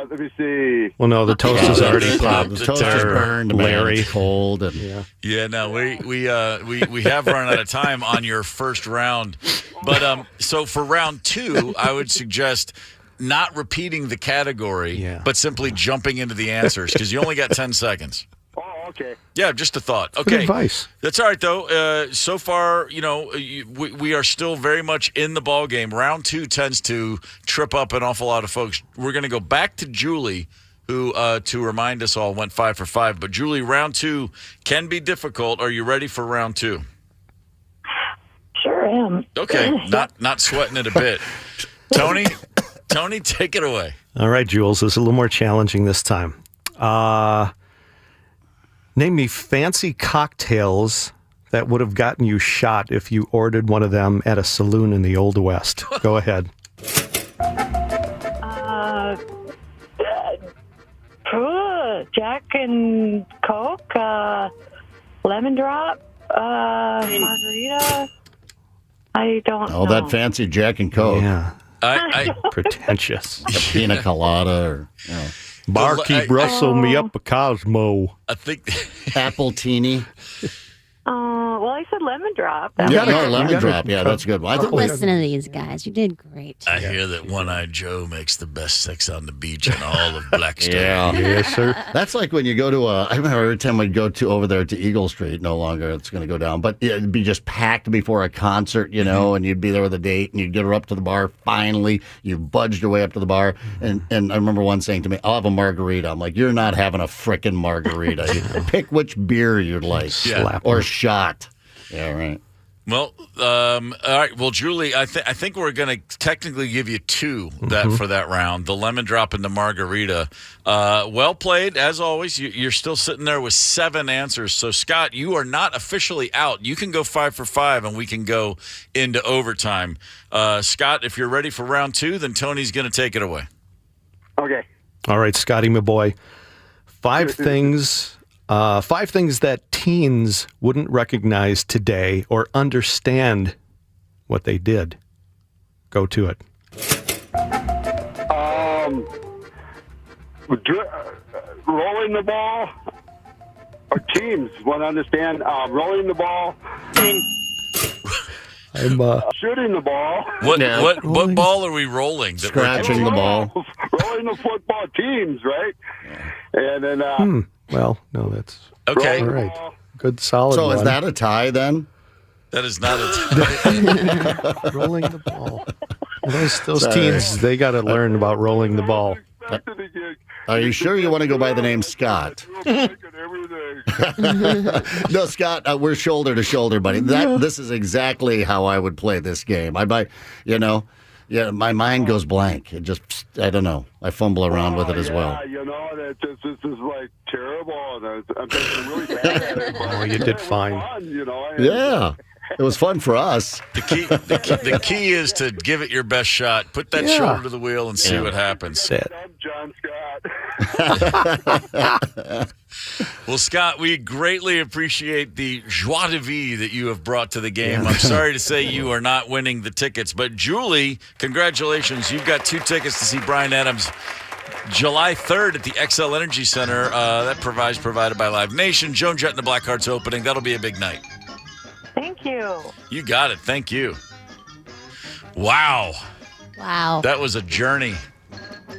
let me see. Well, no, the toast is already The popped. toast is burned, man. Larry. It's cold. And Yeah, no, we have run out of time on your first round. But so for round 2, I would suggest not repeating the category, but simply jumping into the answers because you only got 10 seconds. Oh, okay. Yeah, just a thought. Good Okay. advice. That's all right, though. So far, we are still very much in the ball game. Round 2 tends to trip up an awful lot of folks. We're going to go back to Julie, who, to remind us all, went 5 for 5. But, Julie, round 2 can be difficult. Are you ready for round 2? Sure am. Okay, not sweating it a bit. Tony, take it away. All right, Jules, this is a little more challenging this time. Name me fancy cocktails that would have gotten you shot if you ordered one of them at a saloon in the Old West. Go ahead. Jack and Coke, lemon drop, margarita. I don't know. all that fancy Jack and Coke. Yeah, I pretentious. A pina colada or Barkeep rustle me up a Cosmo. I think apple teeny. Well, I said lemon drop. Lemon drop. Yeah, that's a good one. I think Listen to these guys. You did great. I hear that One-Eyed Joe makes the best sex on the beach in all of Blackstone. Yeah. Yes, sir. That's like when you go to I remember every time we'd go over there to Eagle Street, no longer it's going to go down, but it'd be just packed before a concert, and you'd be there with a date and you'd get her up to the bar. Finally, you budged your way up to the bar. And I remember one saying to me, I'll have a margarita. I'm like, you're not having a frickin' margarita. You pick which beer you'd like. Yeah. Or shot. Yeah, right. Well, all right. Well, Julie, I think we're going to technically give you 2 for that round, the lemon drop and the margarita. Well played, as always. You're still sitting there with 7 answers. So, Scott, you are not officially out. You can go 5 for 5, and we can go into overtime. Scott, if you're ready for round 2, then Tony's going to take it away. Okay. All right, Scotty, my boy. 5 things that teens wouldn't recognize today or understand what they did. Go to it. Rolling the ball. Or teams want to understand rolling the ball. I'm Shooting the ball. What ball are we rolling? Scratching the ball. Rolling the football teams, right? And then well, no, that's okay. All right. Good, solid. So one. is that a tie then? That is not a rolling the ball? Well, those teens, they got to learn about rolling the ball. Are you sure you want to go by the name Scott? No, Scott, we're shoulder to shoulder, buddy. This is exactly how I would play this game. My mind goes blank. It just, I don't know. I fumble around with it as well. This is like terrible. And I'm getting really bad at it. Oh, you did fine. Yeah. It was fun for us. The key is to give it your best shot. Put that shoulder to the wheel and see what happens. I'm John Scott. Well, Scott, we greatly appreciate the joie de vivre that you have brought to the game. I'm sorry to say you are not winning the tickets, but Julie, congratulations. You've got 2 tickets to see Bryan Adams July 3rd at the XL Energy Center. Provided by Live Nation. Joan Jett and the Blackhearts opening. That'll be a big night. Thank you. You got it. Thank you. Wow. Wow. That was a journey.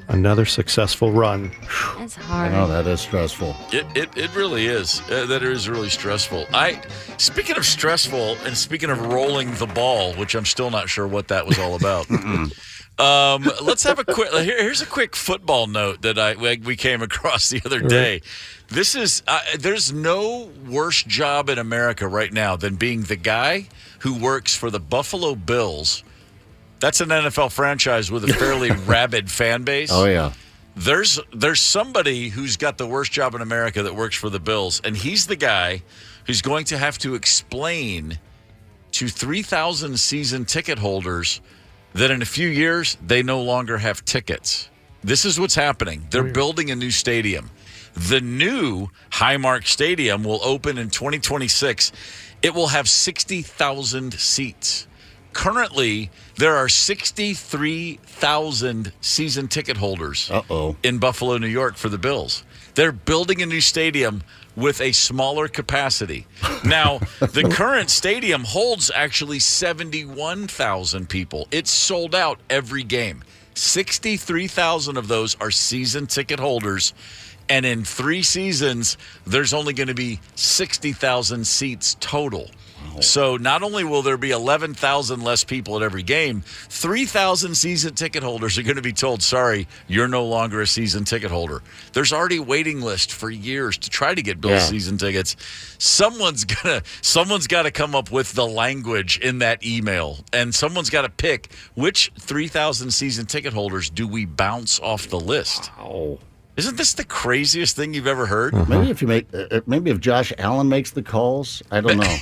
Another successful run. That's hard. I know that is stressful. It really is. That is really stressful. Speaking of stressful, and speaking of rolling the ball, which I'm still not sure what that was all about. Let's have a quick. Here's a quick football note that we came across the other day. This is there's no worse job in America right now than being the guy who works for the Buffalo Bills. That's an NFL franchise with a fairly rabid fan base. Oh, yeah. There's somebody who's got the worst job in America that works for the Bills, and he's the guy who's going to have to explain to 3,000 season ticket holders that in a few years they no longer have tickets. This is what's happening. They're building a new stadium. The new Highmark Stadium will open in 2026. It will have 60,000 seats. Currently, there are 63,000 season ticket holders in Buffalo, New York for the Bills. They're building a new stadium with a smaller capacity. Now, the current stadium holds actually 71,000 people. It's sold out every game. 63,000 of those are season ticket holders. And in 3 seasons, there's only going to be 60,000 seats total. So not only will there be 11,000 less people at every game, 3,000 season ticket holders are going to be told, sorry, you're no longer a season ticket holder. There's already a waiting list for years to try to get Bills season tickets. Someone's got to come up with the language in that email, and someone's got to pick which 3,000 season ticket holders do we bounce off the list. Wow. Isn't this the craziest thing you've ever heard? Maybe if Josh Allen makes the calls, I don't know.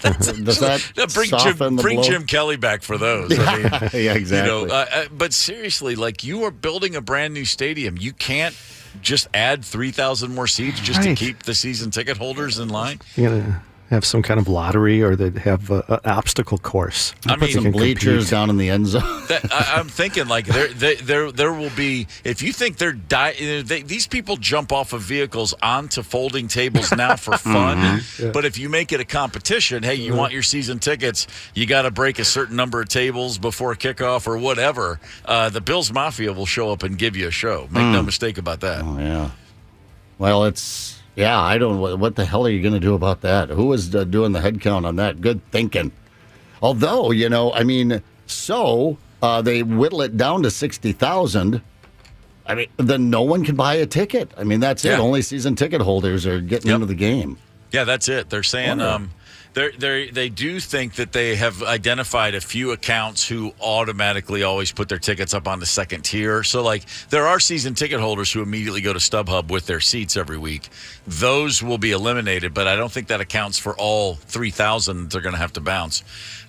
Does that bring Jim Kelly back for those? I mean, yeah, exactly. You know, but seriously, like, you are building a brand new stadium. You can't just add 3,000 more seats just to keep the season ticket holders in line. You gotta have some kind of lottery, or they have an obstacle course. I mean, some bleachers down in the end zone. I'm thinking, like, there will be, if you think these people jump off of vehicles onto folding tables now for fun, but if you make it a competition, hey, you want your season tickets, you got to break a certain number of tables before kickoff or whatever, the Bills Mafia will show up and give you a show. Make no mistake about that. Oh, yeah. Well, I don't know. What the hell are you going to do about that? Who is doing the head count on that? Good thinking. Although, they whittle it down to 60,000. I mean, then no one can buy a ticket. I mean, that's it. Only season ticket holders are getting into the game. Yeah, that's it. They're saying they do think that they have identified a few accounts who automatically always put their tickets up on the second tier. So, like, there are season ticket holders who immediately go to StubHub with their seats every week. Those will be eliminated, but I don't think that accounts for all 3,000 they're going to have to bounce.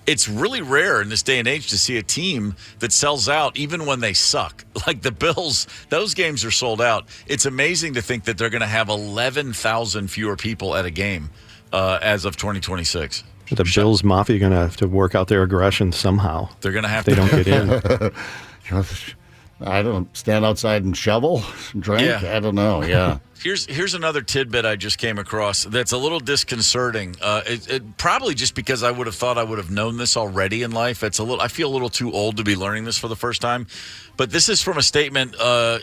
It's really rare in this day and age to see a team that sells out even when they suck. Like the Bills, those games are sold out. It's amazing to think that they're going to have 11,000 fewer people at a game as of 2026. The Bills Mafia are going to have to work out their aggression somehow. They're going to have to. They don't get in. I don't stand outside and shovel, drink. Yeah. I don't know. Yeah. Here's another tidbit I just came across that's a little disconcerting. It probably just because I would have thought I would have known this already in life. I feel a little too old to be learning this for the first time. But this is from a statement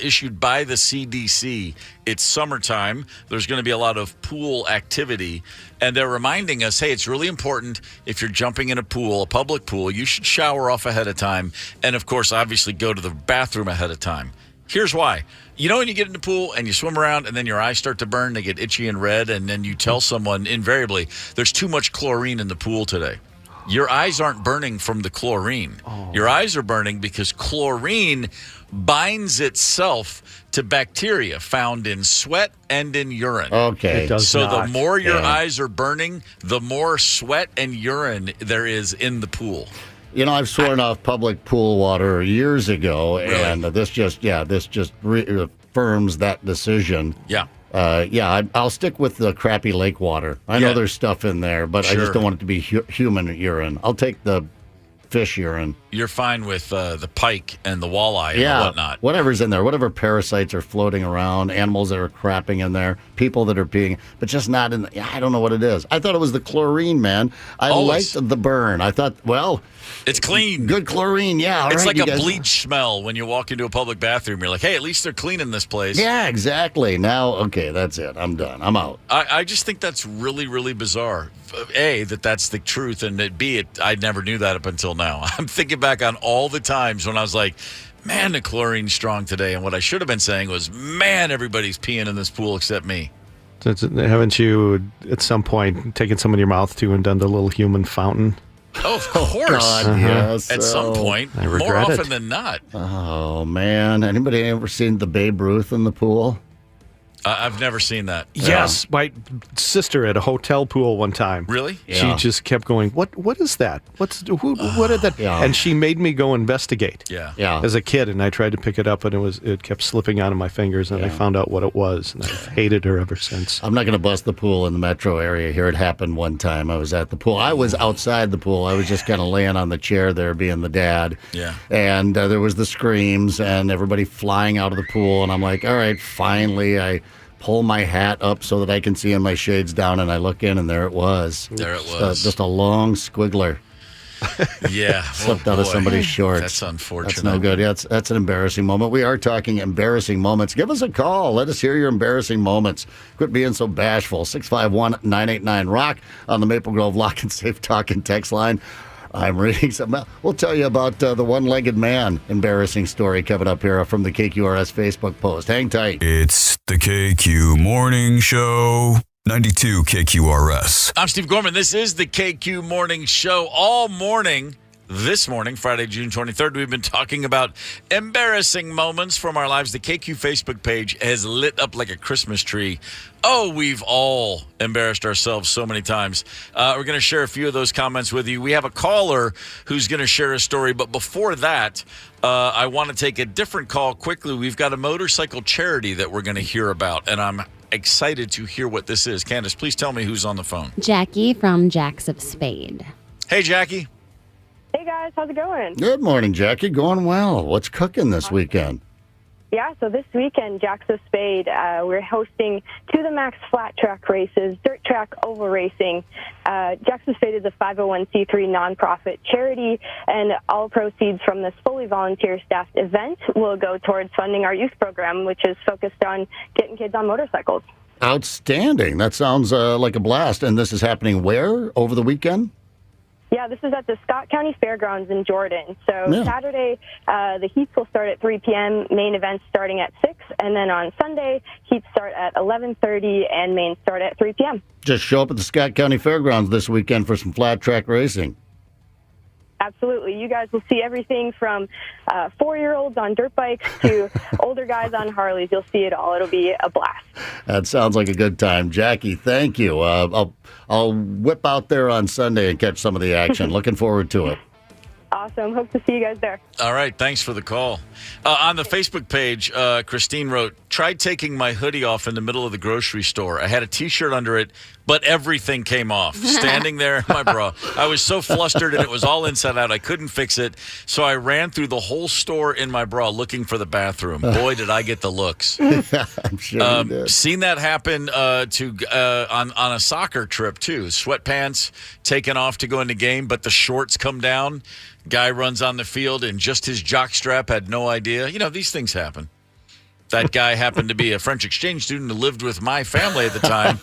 issued by the CDC. It's summertime. There's going to be a lot of pool activity. And they're reminding us, hey, it's really important if you're jumping in a pool, a public pool, you should shower off ahead of time. And, of course, obviously go to the bathroom ahead of time. Here's why. You know when you get in the pool and you swim around and then your eyes start to burn, they get itchy and red, and then you tell someone invariably, there's too much chlorine in the pool today. Your eyes aren't burning from the chlorine. Your eyes are burning because chlorine binds itself to bacteria found in sweat and in urine. Okay. The more your eyes are burning, the more sweat and urine there is in the pool. You know, I've sworn off public pool water years ago, and this just reaffirms that decision. Yeah. I'll stick with the crappy lake water. I know there's stuff in there, but I just don't want it to be human urine. I'll take the fish urine. You're fine with the pike and the walleye and whatnot. Whatever's in there, whatever parasites are floating around, animals that are crapping in there, people that are peeing, but just not in I don't know what it is. I thought it was the chlorine, man. I liked the burn. I thought, well, it's clean. Good chlorine, yeah. It's like a bleach smell when you walk into a public bathroom. You're like, hey, at least they're cleaning this place. Yeah, exactly. Now, okay, that's it. I'm done. I'm out. I just think that's really, really bizarre. A, that's the truth, and B, I never knew that up until now. I'm thinking back on all the times when I was like, man, the chlorine's strong today. And what I should have been saying was, man, everybody's peeing in this pool except me. Haven't you, at some point, taken some in your mouth, too, and done the little human fountain? Oh, of course. God, yes. At some point. I regret more often it. than not. Oh, man. Anybody ever seen the Babe Ruth in the pool? I've never seen that. Yes, my sister at a hotel pool one time. Really? She just kept going, what is that? What did that? Yeah. And she made me go investigate. Yeah. As a kid, and I tried to pick it up, and it kept slipping out of my fingers, and I found out what it was, and I've hated her ever since. I'm not going to bust the pool in the metro area here. It happened one time. I was at the pool. I was outside the pool. I was just kind of laying on the chair there, being the dad. Yeah. And there was the screams and everybody flying out of the pool, and I'm like, all right, finally, I pull my hat up so that I can see, and my shades down, and I look in, and there it was. There it was. Just a long squiggler. Yeah. Slipped out of somebody's shorts. That's unfortunate. That's no good. Yeah, that's an embarrassing moment. We are talking embarrassing moments. Give us a call. Let us hear your embarrassing moments. Quit being so bashful. 651-989-ROCK on the Maple Grove Lock and Safe Talk and text line. I'm reading something. We'll tell you about the one-legged man embarrassing story coming up here from the KQRS Facebook post. Hang tight. It's the KQ Morning Show. 92 KQRS. I'm Steve Gorman. This is the KQ Morning Show. All morning, this morning, Friday, June 23rd, we've been talking about embarrassing moments from our lives. The KQ Facebook page has lit up like a Christmas tree. Oh, we've all embarrassed ourselves so many times. We're going to share a few of those comments with you. We have a caller who's going to share a story. But before that, I want to take a different call quickly. We've got a motorcycle charity that we're going to hear about, and I'm excited to hear what this is. Candace, please tell me who's on the phone. Jackie from Jacks of Spade. Hey, Jackie. Hey, guys. How's it going? Good morning, Jackie. Going well. What's cooking this weekend? Yeah, so this weekend, Jacks of Spade, we're hosting To the Max flat track races, dirt track oval racing. Jacks of Spade is a 501c3 nonprofit charity, and all proceeds from this fully volunteer staffed event will go towards funding our youth program, which is focused on getting kids on motorcycles. Outstanding. That sounds like a blast. And this is happening where over the weekend? Yeah, this is at the Scott County Fairgrounds in Jordan. So Saturday, the heats will start at 3 p.m., main events starting at 6, and then on Sunday, heats start at 11:30 and main start at 3 p.m. Just show up at the Scott County Fairgrounds this weekend for some flat track racing. Absolutely. You guys will see everything from 4-year-olds on dirt bikes to older guys on Harleys. You'll see it all. It'll be a blast. That sounds like a good time. Jackie, thank you. I'll whip out there on Sunday and catch some of the action. Looking forward to it. Awesome. Hope to see you guys there. All right. Thanks for the call. On the Facebook page, Christine wrote, tried taking my hoodie off in the middle of the grocery store. I had a T-shirt under it, but everything came off. Standing there in my bra. I was so flustered, and it was all inside out. I couldn't fix it, so I ran through the whole store in my bra looking for the bathroom. Boy, did I get the looks. I'm sure you did. Seen that happen on a soccer trip, too. Sweatpants taken off to go in the game, but the shorts come down. Guy runs on the field, and just his jockstrap had no idea. You know, these things happen. That guy happened to be a French exchange student who lived with my family at the time,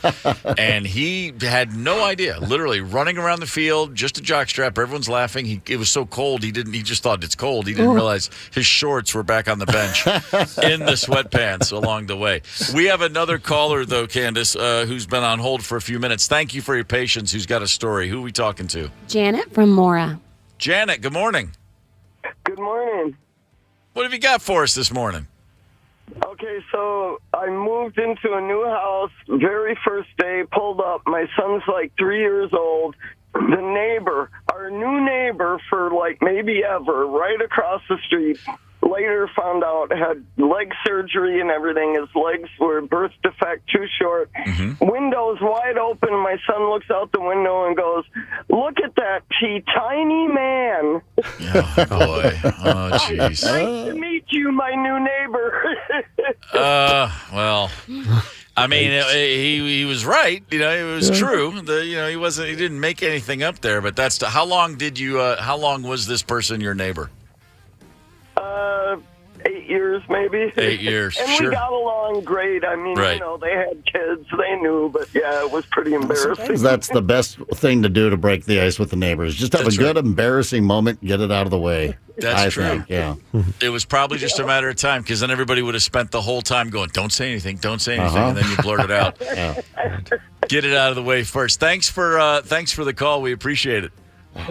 and he had no idea. Literally running around the field, just a jockstrap. Everyone's laughing. It was so cold, he just thought it's cold. He didn't realize his shorts were back on the bench in the sweatpants along the way. We have another caller, though, Candace, who's been on hold for a few minutes. Thank you for your patience, who's got a story. Who are we talking to? Janet from Mora. Janet, good morning. Good morning. What have you got for us this morning? Okay, so I moved into a new house. Very first day, pulled up. My son's like 3 years old. The neighbor, our new neighbor for like maybe ever, right across the street, later found out had leg surgery and everything. His legs were birth defect, too short. Windows wide open. My son looks out the window and goes, "Look at that tiny man." Oh, boy. Oh, jeez. Nice to meet you, my new neighbor. Well, I mean, he was right. You know, it was true. He didn't make anything up there. But how long was this person your neighbor? 8 years, maybe. 8 years, and sure. we got along great. I mean, Right. they had kids, they knew, but yeah, it was pretty embarrassing. That's the best thing to do to break the ice with the neighbors. Just have a good, embarrassing moment, get it out of the way. That's true. I think, yeah. It was probably just a matter of time, because then everybody would have spent the whole time going, "Don't say anything, don't say anything," and then you blurt it out. Yeah. Get it out of the way first. Thanks for the call. We appreciate it. All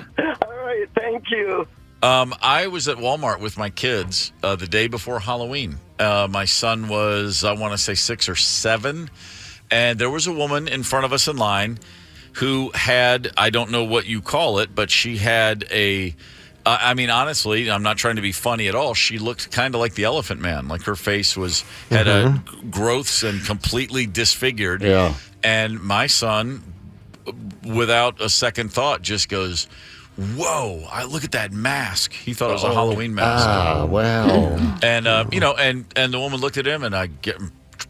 right, thank you. I was at Walmart with my kids the day before Halloween. My son was, I want to say, 6 or 7, and there was a woman in front of us in line who had, I don't know what you call it, but she had I mean, honestly, I'm not trying to be funny at all. She looked kind of like the Elephant Man. Like her face had growths and completely disfigured. Yeah. And my son, without a second thought, just goes, "Whoa, look at that mask." He thought it was a Halloween mask. Ah, well. And, and the woman looked at him, and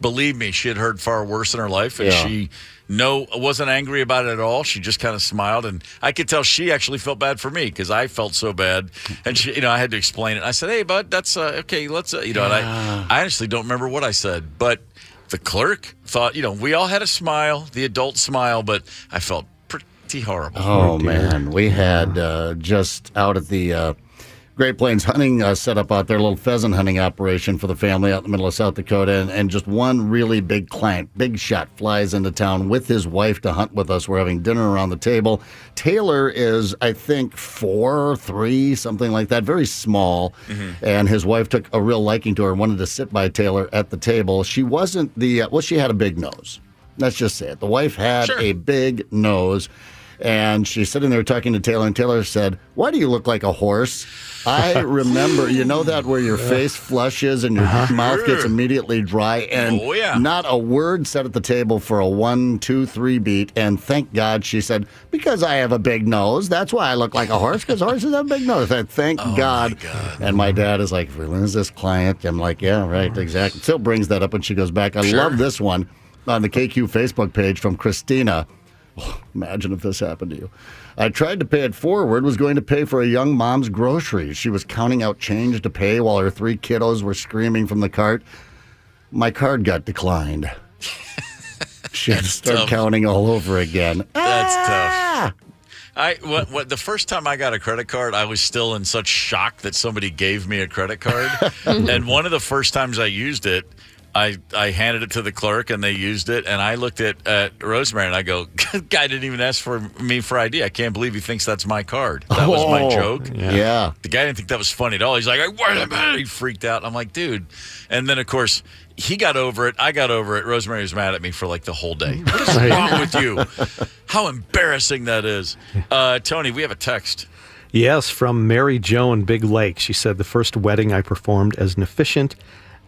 believe me, she had heard far worse in her life. And she wasn't angry about it at all. She just kind of smiled. And I could tell she actually felt bad for me, because I felt so bad. And she, I had to explain it. I said, "Hey, bud, that's okay. Let's, and I honestly don't remember what I said. But the clerk thought, we all had a smile, the adult smile, but I felt pretty horrible. Oh, man. We had just out at the Great Plains hunting setup out there, a little pheasant hunting operation for the family out in the middle of South Dakota, and just one really big client, big shot, flies into town with his wife to hunt with us. We're having dinner around the table. Taylor is, I think, 4, 3, something like that, very small, and his wife took a real liking to her and wanted to sit by Taylor at the table. She wasn't she had a big nose. Let's just say it. The wife had a big nose. And she's sitting there talking to Taylor, and Taylor said, "Why do you look like a horse?" I remember, that where your face flushes and your mouth gets immediately dry, and not a word said at the table for a 1, 2, 3 beat. And thank God she said, "Because I have a big nose. That's why I look like a horse, because horses have a big nose." I said, thank God. And my dad is like, "If we lose this client," I'm like, "Yeah, right, exactly." Still brings that up when she goes back. I love this one on the KQ Facebook page from Christina. Oh, imagine if this happened to you. "I tried to pay it forward, was going to pay for a young mom's groceries. She was counting out change to pay while her 3 kiddos were screaming from the cart. My card got declined." She had to start counting all over again. That's tough. The first time I got a credit card, I was still in such shock that somebody gave me a credit card. And one of the first times I used it, I handed it to the clerk, and they used it, and I looked at Rosemary, and I go, "Guy didn't even ask for me for ID. I can't believe he thinks that's my card." That was my joke. Yeah. The guy didn't think that was funny at all. He's like, "Wait a minute." He freaked out. I'm like, "Dude." And then, of course, he got over it. I got over it. Rosemary was mad at me for like the whole day. What is wrong with you? How embarrassing that is. Tony, we have a text. Yes, from Mary Jo in Big Lake. She said, "The first wedding I performed as an officiant.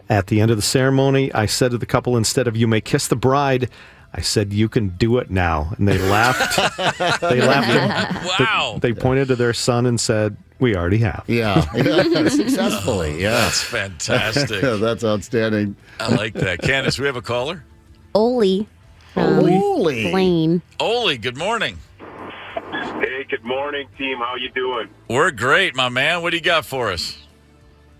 At the end of the ceremony, I said to the couple, instead of 'You may kiss the bride,' I said, 'You can do it now.' And they laughed. Wow. They pointed to their son and said, 'We already have.'" Yeah. Successfully, yeah. That's fantastic. That's outstanding. I like that. Candace, we have a caller? Oli. Oli. Blaine. Oli, good morning. Hey, good morning, team. How you doing? We're great, my man. What do you got for us?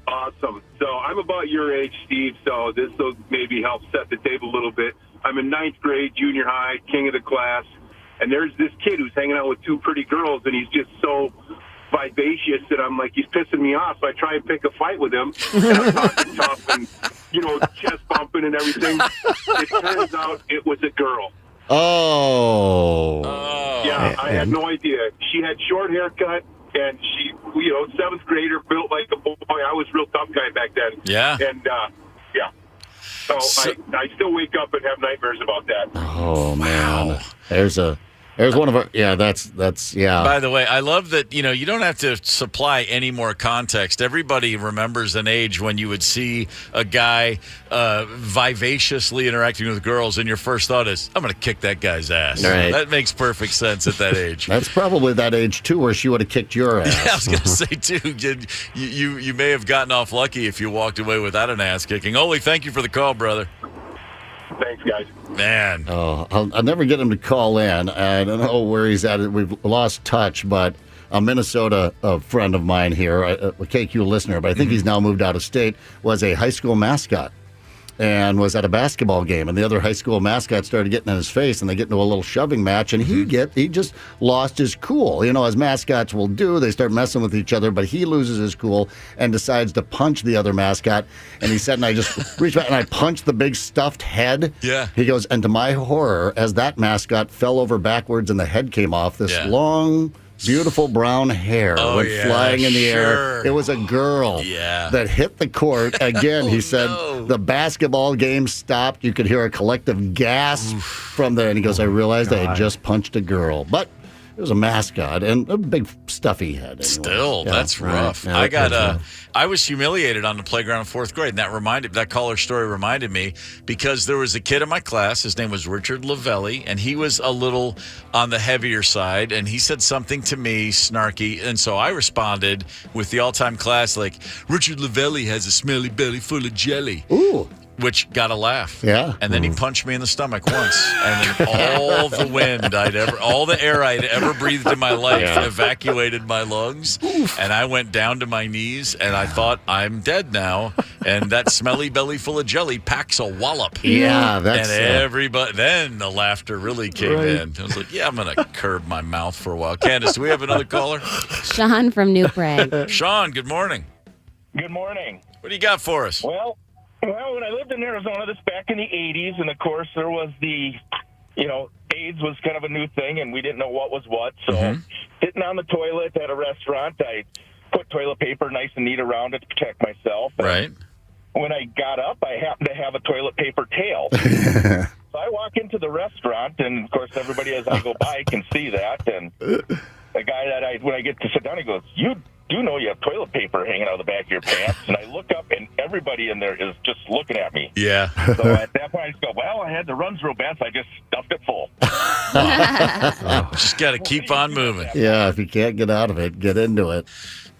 Awesome. So I'm about your age, Steve, so this will maybe help set the table a little bit. I'm in 9th grade, junior high, king of the class, and there's this kid who's hanging out with 2 pretty girls, and he's just so vivacious that I'm like, he's pissing me off. So I try and pick a fight with him, and I'm talking tough and, chest bumping and everything. It turns out it was a girl. Oh. Yeah, I had no idea. She had short haircut. And she, 7th grader, built like a boy. I was a real tough guy back then. Yeah. And, So I still wake up and have nightmares about that. Oh, man. There's a There's one of our. Yeah, that's. Yeah. By the way, I love that, you don't have to supply any more context. Everybody remembers an age when you would see a guy vivaciously interacting with girls, and your first thought is, I'm going to kick that guy's ass. Right. That makes perfect sense at that age. That's probably that age, too, where she would have kicked your ass. Yeah, I was going to say, too, you may have gotten off lucky if you walked away without an ass kicking. Ole, thank you for the call, brother. Thanks, guys. Man. Oh, I'll never get him to call in. I don't know where he's at. We've lost touch, but a Minnesota friend of mine here, a KQ listener, but I think he's now moved out of state, was a high school mascot and was at a basketball game. And the other high school mascot started getting in his face, and they get into a little shoving match, and he just lost his cool. As mascots will do, they start messing with each other, but he loses his cool and decides to punch the other mascot. And he said, and I just reached back and I punched the big stuffed head. Yeah. He goes, and to my horror, as that mascot fell over backwards and the head came off, this long, beautiful brown hair went flying in the air. It was a girl that hit the court. Again, he said, the basketball game stopped. You could hear a collective gasp from there. And he goes, I realized I had just punched a girl. But it was a mascot and a big stuffy head. Anyway. Still, that's rough. Right. Yeah, I was humiliated on the playground in fourth grade, and that caller story reminded me because there was a kid in my class. His name was Richard Lavelli, and he was a little on the heavier side, and he said something to me snarky, and so I responded with the all-time class like, Richard Lavelli has a smelly belly full of jelly. Ooh. Which got a laugh. Yeah. And then he punched me in the stomach once. And then all the air I'd ever breathed in my life evacuated my lungs. Oof. And I went down to my knees, and I thought, I'm dead now. And that smelly belly full of jelly packs a wallop. Yeah, that's... And everybody, then the laughter really came in. I was like, I'm going to curb my mouth for a while. Candace, do we have another caller? Sean from New Prague. Sean, good morning. Good morning. What do you got for us? Well, when I lived in Arizona, this back in the 80s, and of course there was AIDS was kind of a new thing, and we didn't know what was what. So sitting on the toilet at a restaurant, I put toilet paper nice and neat around it to protect myself. Right. When I got up, I happened to have a toilet paper tail. So I walk into the restaurant, and of course everybody as I go by can see that. And the guy when I get to sit down, he goes, "You do know you have toilet paper hanging out of the back of your pants?" And I look up, and everybody in there is just looking at me. Yeah. So at that point, I just go, well, I had the runs real bad, so I just stuffed it full. Just got to keep on moving. Yeah, if you can't get out of it, get into it.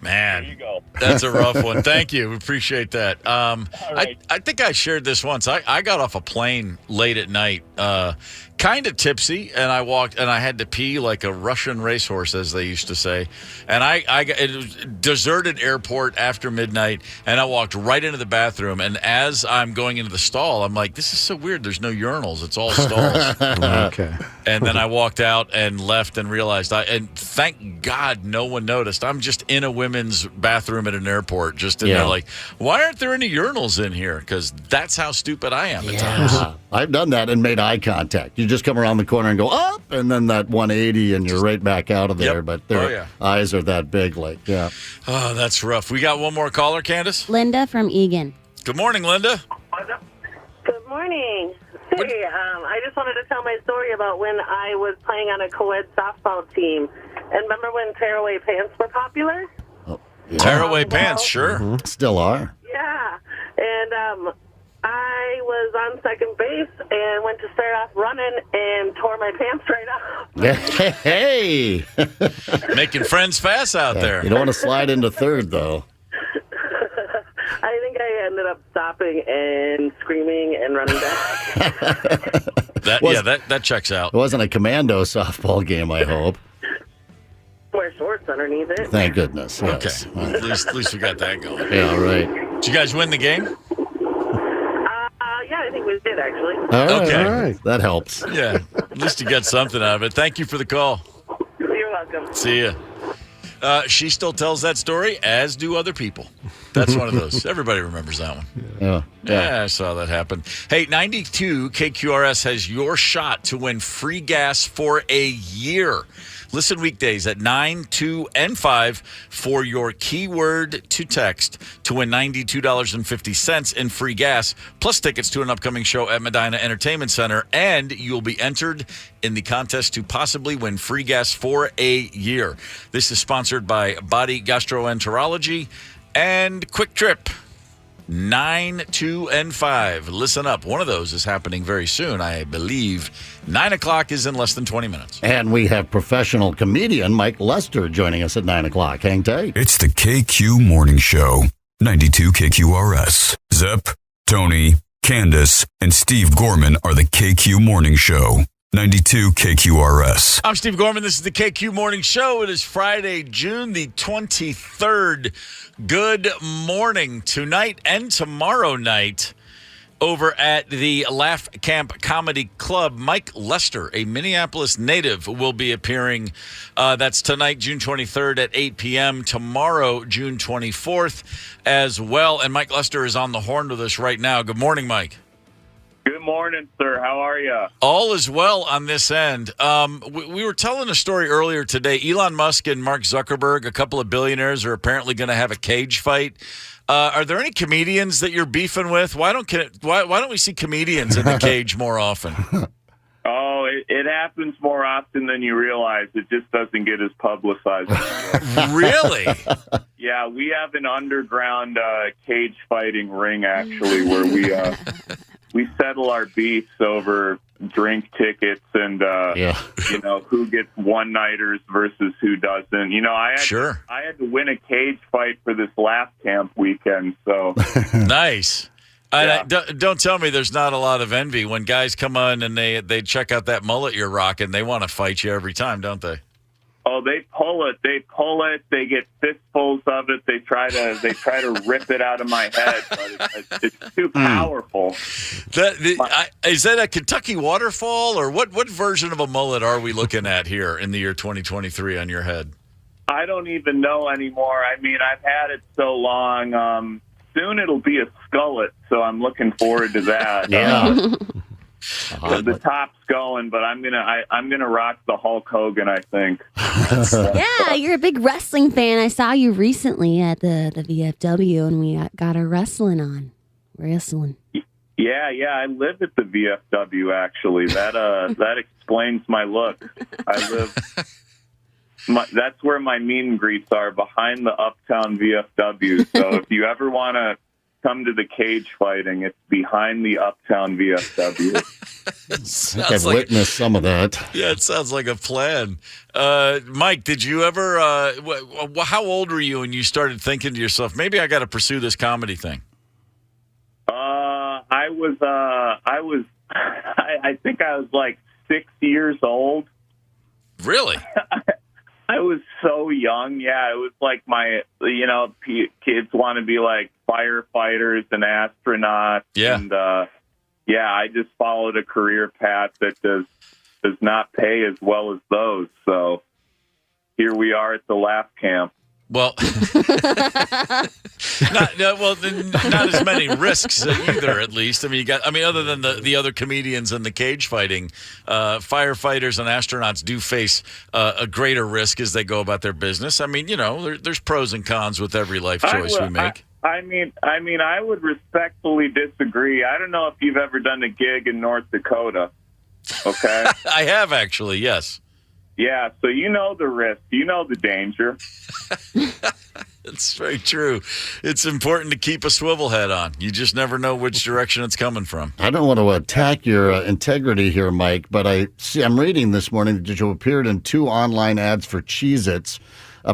Man, there you go. That's a rough one. Thank you. We appreciate that. Right. I think I shared this once. I got off a plane late at night, kind of tipsy, and I walked, and I had to pee like a Russian racehorse, as they used to say. And it was a deserted airport after midnight, and I walked right into the bathroom. And as I'm going into the stall, I'm like, this is so weird. There's no urinals. It's all stalls. Okay. And then I walked out and left and realized, and thank God no one noticed. I'm just in a women's bathroom at an airport, just in there like, why aren't there any urinals in here? Because that's how stupid I am at times. I've done that and made eye contact. You just come around the corner and go up, and then that 180, and you're right back out of there. Yep. But their eyes are that big, Oh, that's rough. We got one more caller, Candace? Linda from Egan. Good morning, Linda. Good morning. Hey, I just wanted to tell my story about when I was playing on a co-ed softball team. And remember when tearaway pants were popular? Tearaway pants, sure. Mm-hmm. Still are. Yeah. And I was on second base and went to start off running and tore my pants right off. Hey! Making friends fast out there. You don't want to slide into third, though. I think I ended up stopping and screaming and running back. That checks out. It wasn't a commando softball game, I hope. Wear shorts underneath it. Thank goodness. Yes. Okay. Well, at least we got that going. Yeah, right. Did you guys win the game? Yeah, I think we did, actually. Okay. All right. That helps. Yeah. At least you got something out of it. Thank you for the call. You're welcome. See ya. She still tells that story, as do other people. That's one of those. Everybody remembers that one. Yeah, I saw that happen. Hey, 92 KQRS has your shot to win free gas for a year. Listen weekdays at 9, 2, and 5 for your keyword to text to win $92.50 in free gas, plus tickets to an upcoming show at Medina Entertainment Center, and you'll be entered in the contest to possibly win free gas for a year. This is sponsored by Body Gastroenterology and Quick Trip. 9, 2, and 5. Listen up. One of those is happening very soon. I believe 9 o'clock is in less than 20 minutes. And we have professional comedian Mike Lester joining us at 9 o'clock. Hang tight. It's the KQ Morning Show. 92 KQRS. Zep, Tony, Candace, and Steve Gorman are the KQ Morning Show. 92 KQRS. I'm Steve Gorman. This is the KQ Morning Show. It is Friday, June the 23rd. Good morning. Tonight and tomorrow night over at the Laugh Camp Comedy Club, Mike Lester, a Minneapolis native, will be appearing. That's tonight, June 23rd at 8 p.m. Tomorrow, June 24th as well. And Mike Lester is on the horn with us right now. Good morning, Mike. Good morning, sir. How are you? All is well on this end. We were telling a story earlier today. Elon Musk and Mark Zuckerberg, a couple of billionaires, are apparently going to have a cage fight. Are there any comedians that you're beefing with? Why don't we see comedians in the cage more often? Oh, it happens more often than you realize. It just doesn't get as publicized. Really? Yeah, we have an underground cage fighting ring, actually, where we settle our beefs over drink tickets and who gets one-nighters versus who doesn't. I had to win a cage fight for this Laugh Camp weekend. So nice. Yeah. Don't tell me there's not a lot of envy when guys come on and they check out that mullet you're rocking. They want to fight you every time, don't they? Oh, they pull it. They get fistfuls of it. They try to rip it out of my head, but it's too powerful. Is that a Kentucky waterfall, or what version of a mullet are we looking at here in the year 2023 on your head? I don't even know anymore. I mean, I've had it so long. Soon it'll be a skullet, so I'm looking forward to that. Yeah. The top's going, but I'm gonna rock the Hulk Hogan, I think. Yeah, you're a big wrestling fan. I saw you recently at the VFW, and we got our wrestling on. Wrestling. Yeah, I live at the VFW. Actually, that explains my look. I live. That's where my meet and greets are, behind the Uptown VFW. So if you ever want to come to the cage fighting, it's behind the Uptown VFW. I've witnessed some of that. Yeah, it sounds like a plan. Mike, did you ever? How old were you when you started thinking to yourself, maybe I got to pursue this comedy thing? I think I was like 6 years old. Really? I was so young. Yeah, it was like kids want to be like firefighters and astronauts. Yeah. And I just followed a career path that does not pay as well as those. So here we are at the Laugh Camp. Well, not as many risks either. At least, other than the other comedians and the cage fighting, firefighters and astronauts do face a greater risk as they go about their business. I mean, there's pros and cons with every life choice we make. I would respectfully disagree. I don't know if you've ever done a gig in North Dakota. Okay, I have actually. Yes. Yeah, so you know the risk, you know the danger. It's very true. It's important to keep a swivel head on. You just never know which direction it's coming from. I don't want to attack your integrity here, Mike, but I'm reading this morning that you appeared in 2 online ads for Cheez-Its,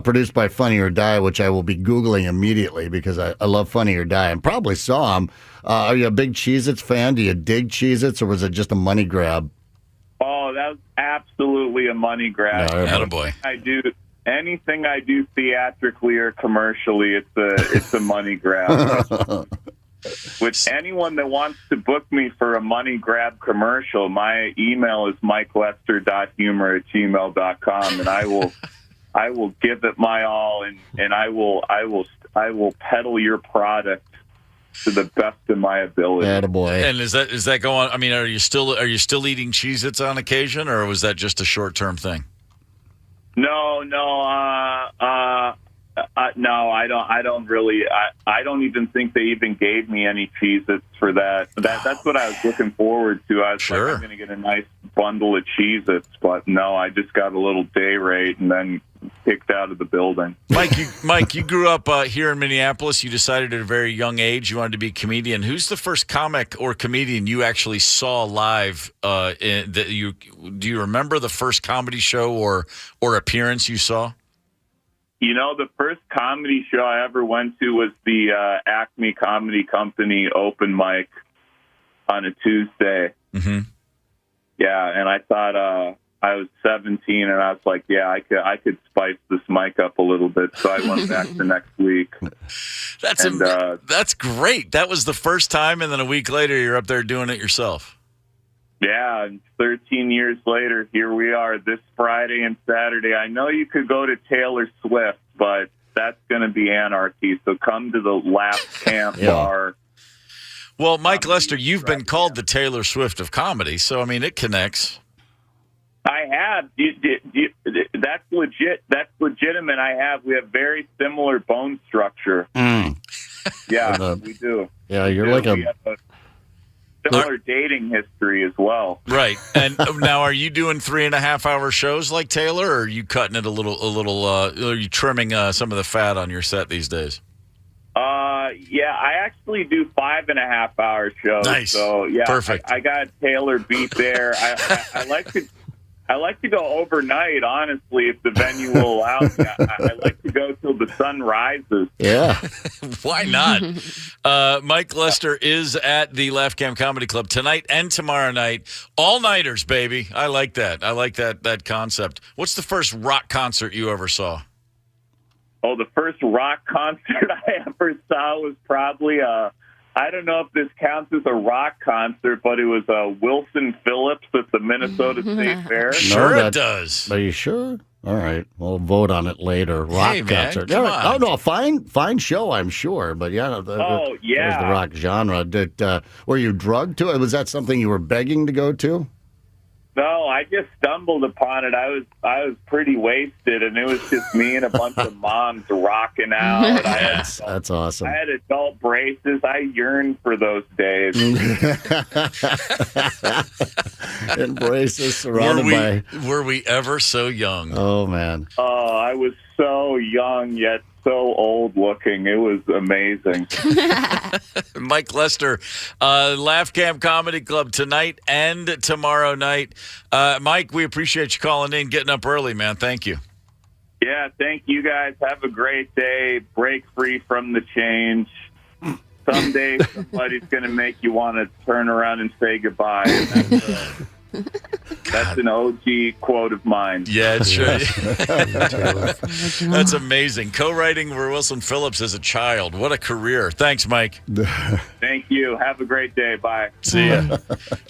produced by Funny or Die, which I will be Googling immediately because I love Funny or Die and probably saw them. Are you a big Cheez-Its fan? Do you dig Cheez-Its, or was it just a money grab? Oh, that was absolutely a money grab. Attaboy. Anything I do theatrically or commercially, it's a money grab. With anyone that wants to book me for a money grab commercial, my email is mikelester.humor@gmail.com, and I give it my all, and I will peddle your product to the best of my ability. Attaboy. And is that going? I mean, are you still eating Cheez-Its on occasion, or was that just a short-term thing? No, I don't really. I don't even think they even gave me any Cheez-Its for that. That's what I was looking forward to. I was like, I'm going to get a nice bundle of Cheez-Its, but no, I just got a little day rate and then kicked out of the building. Mike, you grew up here in Minneapolis. You decided at a very young age you wanted to be a comedian. Who's the first comic or comedian you actually saw live? Do you remember the first comedy show or appearance you saw? You know, the first comedy show I ever went to was the Acme Comedy Company open mic on a Tuesday. Mm-hmm. Yeah, and I thought I was 17, and I was like, yeah, I could spice this mic up a little bit. So I went back the next week. That's great. That was the first time, and then a week later, you're up there doing it yourself. Yeah, and 13 years later, here we are this Friday and Saturday. I know you could go to Taylor Swift, but that's going to be anarchy. So come to the Laugh Camp Bar. Well, Mike Lester, you've been called the Taylor Swift of comedy, so, I mean, it connects. I have. That's legit. That's legitimate. We have very similar bone structure. Yeah, we do. Yeah, you're like we have a similar dating history as well. Right. And now, are you doing 3.5-hour shows like Taylor, or are you cutting it a little? Are you trimming some of the fat on your set these days? Yeah, I actually do 5.5-hour shows. Nice. So yeah, Perfect. I got Taylor beat there. I like to go overnight, honestly, if the venue will allow me. I like to go till the sun rises. Yeah. Why not? Mike Lester is at the Laugh Camp Comedy Club tonight and tomorrow night. All-nighters, baby. I like that. I like that concept. What's the first rock concert you ever saw? Oh, the first rock concert I ever saw was probably I don't know if this counts as a rock concert, but it was Wilson Phillips at the Minnesota State Fair. Sure, it does. Are you sure? All right, we'll vote on it later. Rock hey, man, concert. Come on. Oh no, fine show, I'm sure. But yeah, yeah, there's the rock genre. Were you drugged to it? Was that something you were begging to go to? No, I just stumbled upon it. I was pretty wasted, and it was just me and a bunch of moms rocking out. That's awesome. I had adult braces. I yearned for those days. And braces surrounded Were we ever so young? Oh, man. Oh, I was so young, yet so old looking. It was amazing. Mike Lester, Laugh Camp Comedy Club tonight and tomorrow night. Mike, we appreciate you calling in, getting up early, man. Thank you. Yeah, thank you guys. Have a great day. Break free from the change. Someday somebody's going to make you want to turn around and say goodbye. That's an OG quote of mine. Yeah, it sure That's amazing. Co-writing for Wilson Phillips as a child. What a career. Thanks, Mike. Thank you. Have a great day. Bye. See ya.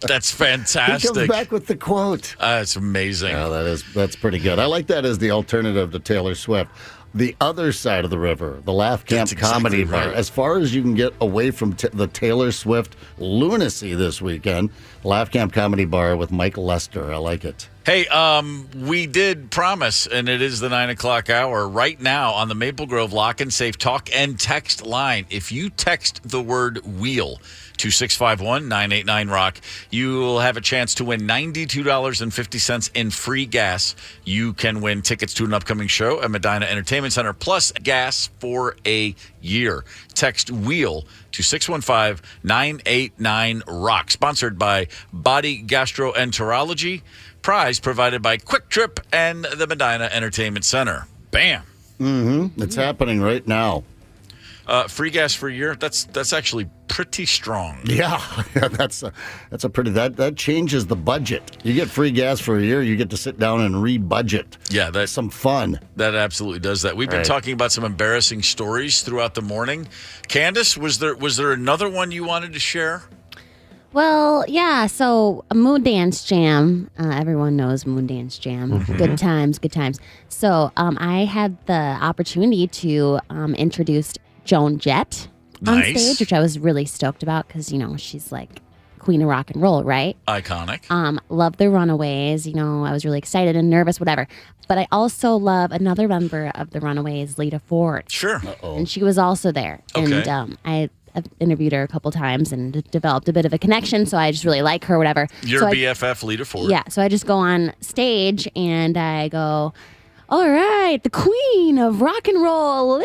That's fantastic. He comes back with the quote. That's amazing. Yeah, that's pretty good. I like that as the alternative to Taylor Swift. The other side of the river, the Laugh Camp Comedy Bar. As far as you can get away from the Taylor Swift lunacy this weekend, Laugh Camp Comedy Bar with Mike Lester. I like it. Hey, we did promise, and it is the 9 o'clock hour right now on the Maple Grove Lock and Safe talk and text line. If you text the word wheel to 651-989-ROCK, you will have a chance to win $92.50 in free gas. You can win tickets to an upcoming show at Medina Entertainment Center, plus gas for a year. Text wheel to 615-989-ROCK. Sponsored by Body Gastroenterology. Prize provided by Quick Trip and the Medina Entertainment Center. Bam. Mm-hmm. It's happening right now. Free gas for a year. That's actually pretty strong. Yeah, that's a pretty that changes the budget. You get free gas for a year, you get to sit down and re-budget. Yeah, that's some fun. That absolutely does that. We've been talking about some embarrassing stories throughout the morning. Candace, was there another one you wanted to share? Well, yeah. So a Moon Dance Jam. Everyone knows Moon Dance Jam. Good times, good times. So I had the opportunity to introduce Joan Jett on stage, which I was really stoked about because she's like queen of rock and roll, right? Iconic. Love the Runaways. I was really excited and nervous, whatever. But I also love another member of the Runaways, Lita Ford. Sure. And she was also there. Okay. And I've interviewed her a couple times and developed a bit of a connection, so I just really like her, whatever. Your BFF, Lita Ford. Yeah, so I just go on stage and I go, all right, the queen of rock and roll.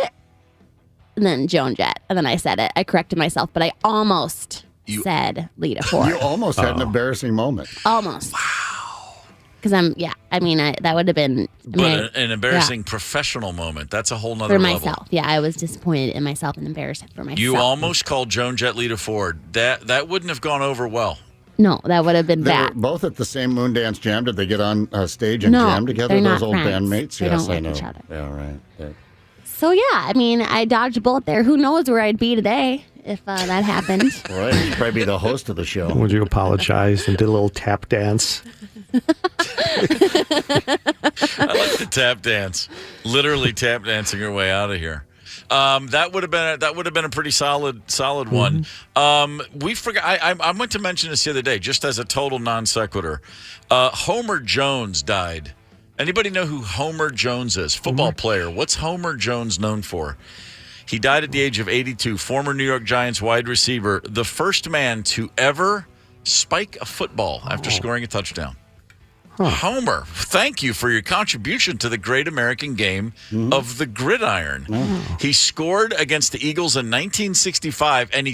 And then Joan Jett. And then I said it. I corrected myself, but I almost said Lita Ford. You almost had an embarrassing moment. Almost. Wow. Because that would have been... an embarrassing professional moment. That's a whole nother for level. myself. Yeah, I was disappointed in myself and embarrassed for myself. You almost called Joan Jett Lita Ford. That wouldn't have gone over well. No, that would have been They bad. were both at the same Moon Dance Jam. Did they get on stage and jam together? they're Those not old friends. bandmates? They Yes, don't I like know. each other. Yeah, right. Yeah. So, yeah, I dodged a bullet there. Who knows where I'd be today if that happened. Right. You'd probably be the host of the show. Would you apologize and did a little tap dance? I like the tap dance. Literally tap dancing your way out of here. That would have been a pretty solid one. We forgot. I meant to mention this the other day, just as a total non sequitur. Homer Jones died. Anybody know who Homer Jones is? Football player. What's Homer Jones known for? He died at the age of 82. Former New York Giants wide receiver, the first man to ever spike a football after scoring a touchdown. Homer, thank you for your contribution to the great American game of the gridiron. He scored against the Eagles in 1965, and he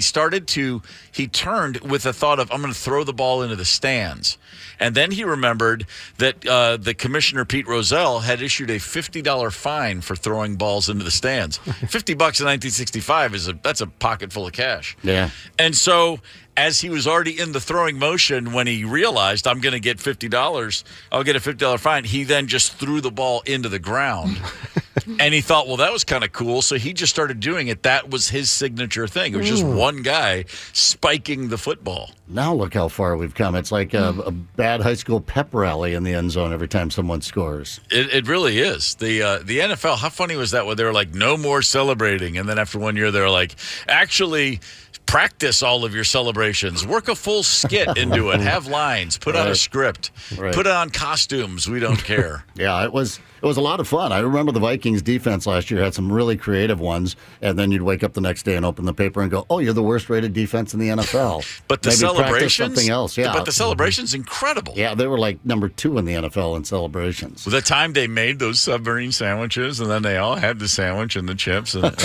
turned with the thought of, I'm going to throw the ball into the stands. And then he remembered that the commissioner, Pete Rozelle, had issued a $50 fine for throwing balls into the stands. $50 in 1965 that's a pocket full of cash. Yeah. And so as he was already in the throwing motion, when he realized I'm going to get $50, I'll get a $50 fine, he then just threw the ball into the ground. And he thought, well, that was kind of cool. So he just started doing it. That was his signature thing. It was just one guy spiking the football. Now look how far we've come. It's like a bad high school pep rally in the end zone every time someone scores. It really is. The NFL, how funny was that when they were like, no more celebrating? And then after 1 year, they were like, actually practice all of your celebrations. Work a full skit into it. Have lines. Put out a script. Right. Put on costumes. We don't care. Yeah, it was a lot of fun. I remember the Vikings defense last year had some really creative ones, and then you'd wake up the next day and open the paper and go, "Oh, you're the worst-rated defense in the NFL." But the Maybe practice celebrations, something else. Yeah, But the celebration's incredible. Yeah, they were like number 2 in the NFL in celebrations. The time they made those submarine sandwiches, and then they all had the sandwich and the chips. And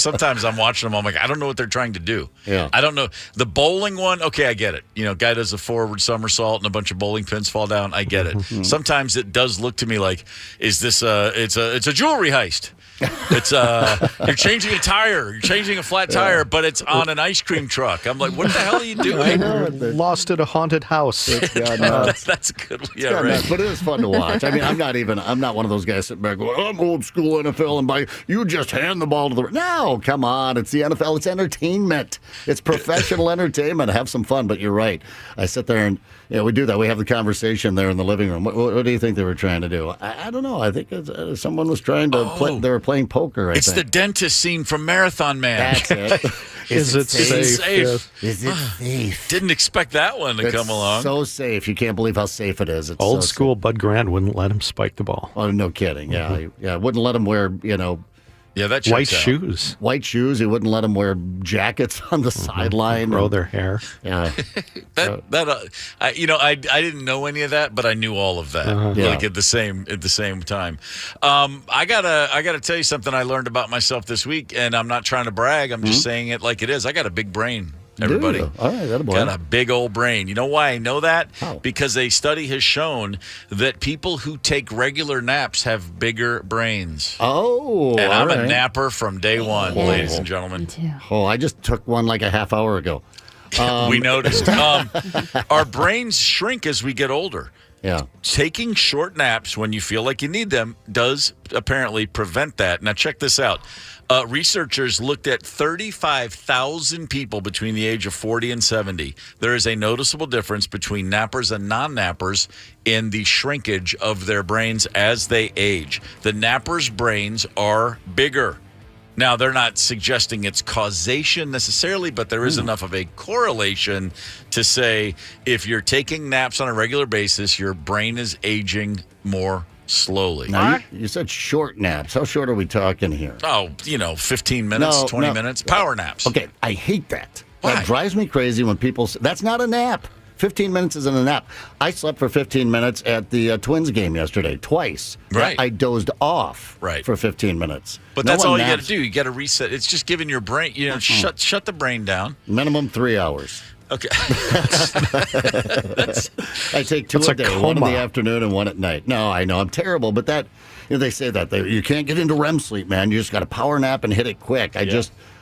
sometimes I'm watching them. I'm like, I don't know what they're trying to do. Yeah, I don't know. The bowling one, okay, I get it. Guy does a forward somersault and a bunch of bowling pins fall down. I get it. Sometimes it does look to me like, is this it's a jewelry heist? It's you're changing a tire, you're changing a flat tire, but it's on an ice cream truck. I'm like, what the hell are you doing? Lost at a haunted house. That's a good one. Yeah, right. Nuts, but it is fun to watch. I mean, I'm not one of those guys sitting back going, I'm old school NFL and you just hand the ball to the... No, come on. It's the NFL. It's entertainment. It's professional entertainment. Have some fun. But you're right. I sit there and we do that. We have the conversation there in the living room. What do you think they were trying to do? I don't know. I think someone was trying to play. They were playing poker, I It's think. the dentist scene from Marathon Man. That's it. Is it safe? Is it safe? Didn't expect that one to come along. So safe. You can't believe how safe it is. It's Old so school Bud Grant wouldn't let him spike the ball. Oh, no kidding. Yeah, yeah. Wouldn't let him wear, Yeah, that White checks out. shoes. White shoes. He wouldn't let them wear jackets on the sideline. Grow their hair. Yeah. I didn't know any of that, but I knew all of that. Yeah. Like at the same time. I gotta tell you something I learned about myself this week, and I'm not trying to brag. I'm just saying it like it is. I got a big brain. Everybody. Do you? All right, that'll got a big old brain. You know why I know that? How? Because a study has shown that people who take regular naps have bigger brains. Oh, and I'm all a right. napper from day one, ladies and gentlemen. Oh, I just took one like a half hour ago. We noticed. Our brains shrink as we get older. Yeah. Taking short naps when you feel like you need them does apparently prevent that. Now, check this out. Researchers looked at 35,000 people between the age of 40 and 70. There is a noticeable difference between nappers and non-nappers in the shrinkage of their brains as they age. The nappers' brains are bigger. Now, they're not suggesting it's causation necessarily, but there is enough of a correlation to say if you're taking naps on a regular basis, your brain is aging more slowly. Now, you said short naps. How short are we talking here? Oh, 15 minutes, 20 minutes. Power naps. Okay, I hate that. Why? That drives me crazy when people say, that's not a nap. 15 minutes isn't a nap. I slept for 15 minutes at the Twins game yesterday, twice. Right. I dozed off for 15 minutes. But that's all you got to do. You got to reset. It's just giving your brain, shut the brain down. Minimum 3 hours. Okay. I take two a day, one in the afternoon and one at night. No, I know I'm terrible, but that they say that you can't get into REM sleep, man. You just got to power nap and hit it quick.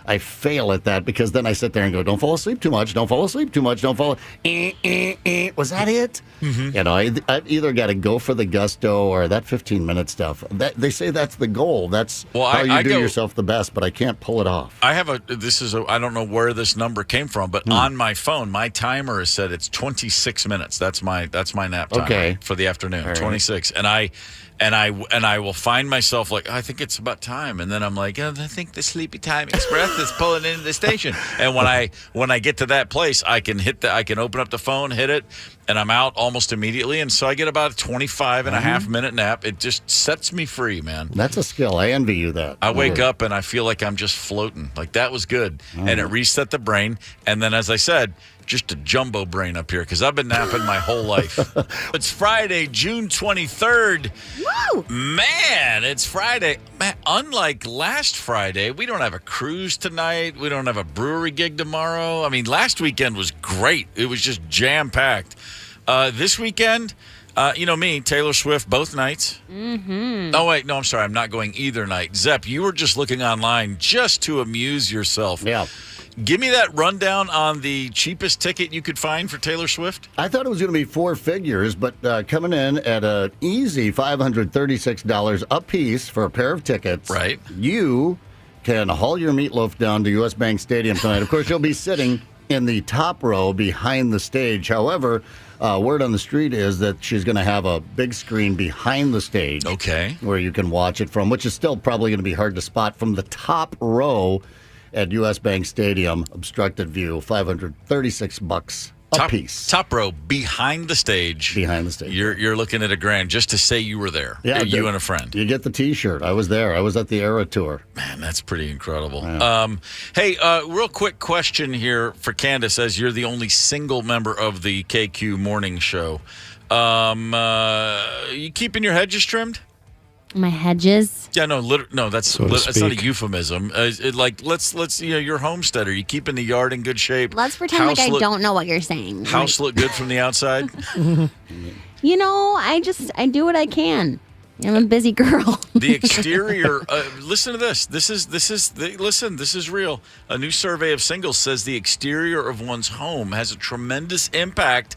I fail at that because then I sit there and go, don't fall asleep too much. Don't fall asleep too much. Don't fall. Was that it? Mm-hmm. I've either got to go for the gusto or that 15-minute stuff. They say that's the goal. That's how you do yourself the best, but I can't pull it off. I have I don't know where this number came from, but on my phone, my timer has said it's 26 minutes. That's my nap time for the afternoon, right. 26. And I will find myself like, I think it's about time. And then I'm like, I think the Sleepy Time Express is pulling into the station. And when I get to that place, I can open up the phone, hit it, and I'm out almost immediately. And so I get about a 25 and a half minute nap. It just sets me free, man. That's a skill. I envy you that. I wake up and I feel like I'm just floating. Like that was good. And it reset the brain. And then, as I said, just a jumbo brain up here because I've been napping my whole life. It's Friday, June 23rd. Woo! Man, it's Friday. Man, unlike last Friday, we don't have a cruise tonight. We don't have a brewery gig tomorrow. I mean, last weekend was great. It was just jam-packed. This weekend, me, Taylor Swift, both nights. Mm-hmm. Oh, wait, no, I'm sorry. I'm not going either night. Zepp, you were just looking online just to amuse yourself. Yeah. Give me that rundown on the cheapest ticket you could find for Taylor Swift. I thought it was going to be four figures, but coming in at an easy $536 a piece for a pair of tickets. Right. You can haul your meatloaf down to U.S. Bank Stadium tonight. Of course, you'll be sitting in the top row behind the stage. However, word on the street is that she's going to have a big screen behind the stage. Okay. Where you can watch it from, which is still probably going to be hard to spot from the top row at U.S. Bank Stadium, obstructed view, $536 a piece. Top row, behind the stage. Behind the stage. You're looking at $1,000 just to say you were there. Yeah, you and a friend. You get the T-shirt. I was there. I was at the Era Tour. Man, that's pretty incredible. Yeah. Hey, real quick question here for Candace, as you're the only single member of the KQ Morning Show. You keeping your hedges trimmed? My hedges? Yeah, no, that's not a euphemism. Let's you're a homesteader. You keeping the yard in good shape. Let's pretend like I don't know what you're saying. House look good from the outside. I do what I can. I'm a busy girl. The exterior. Listen to this. This is real. A new survey of singles says the exterior of one's home has a tremendous impact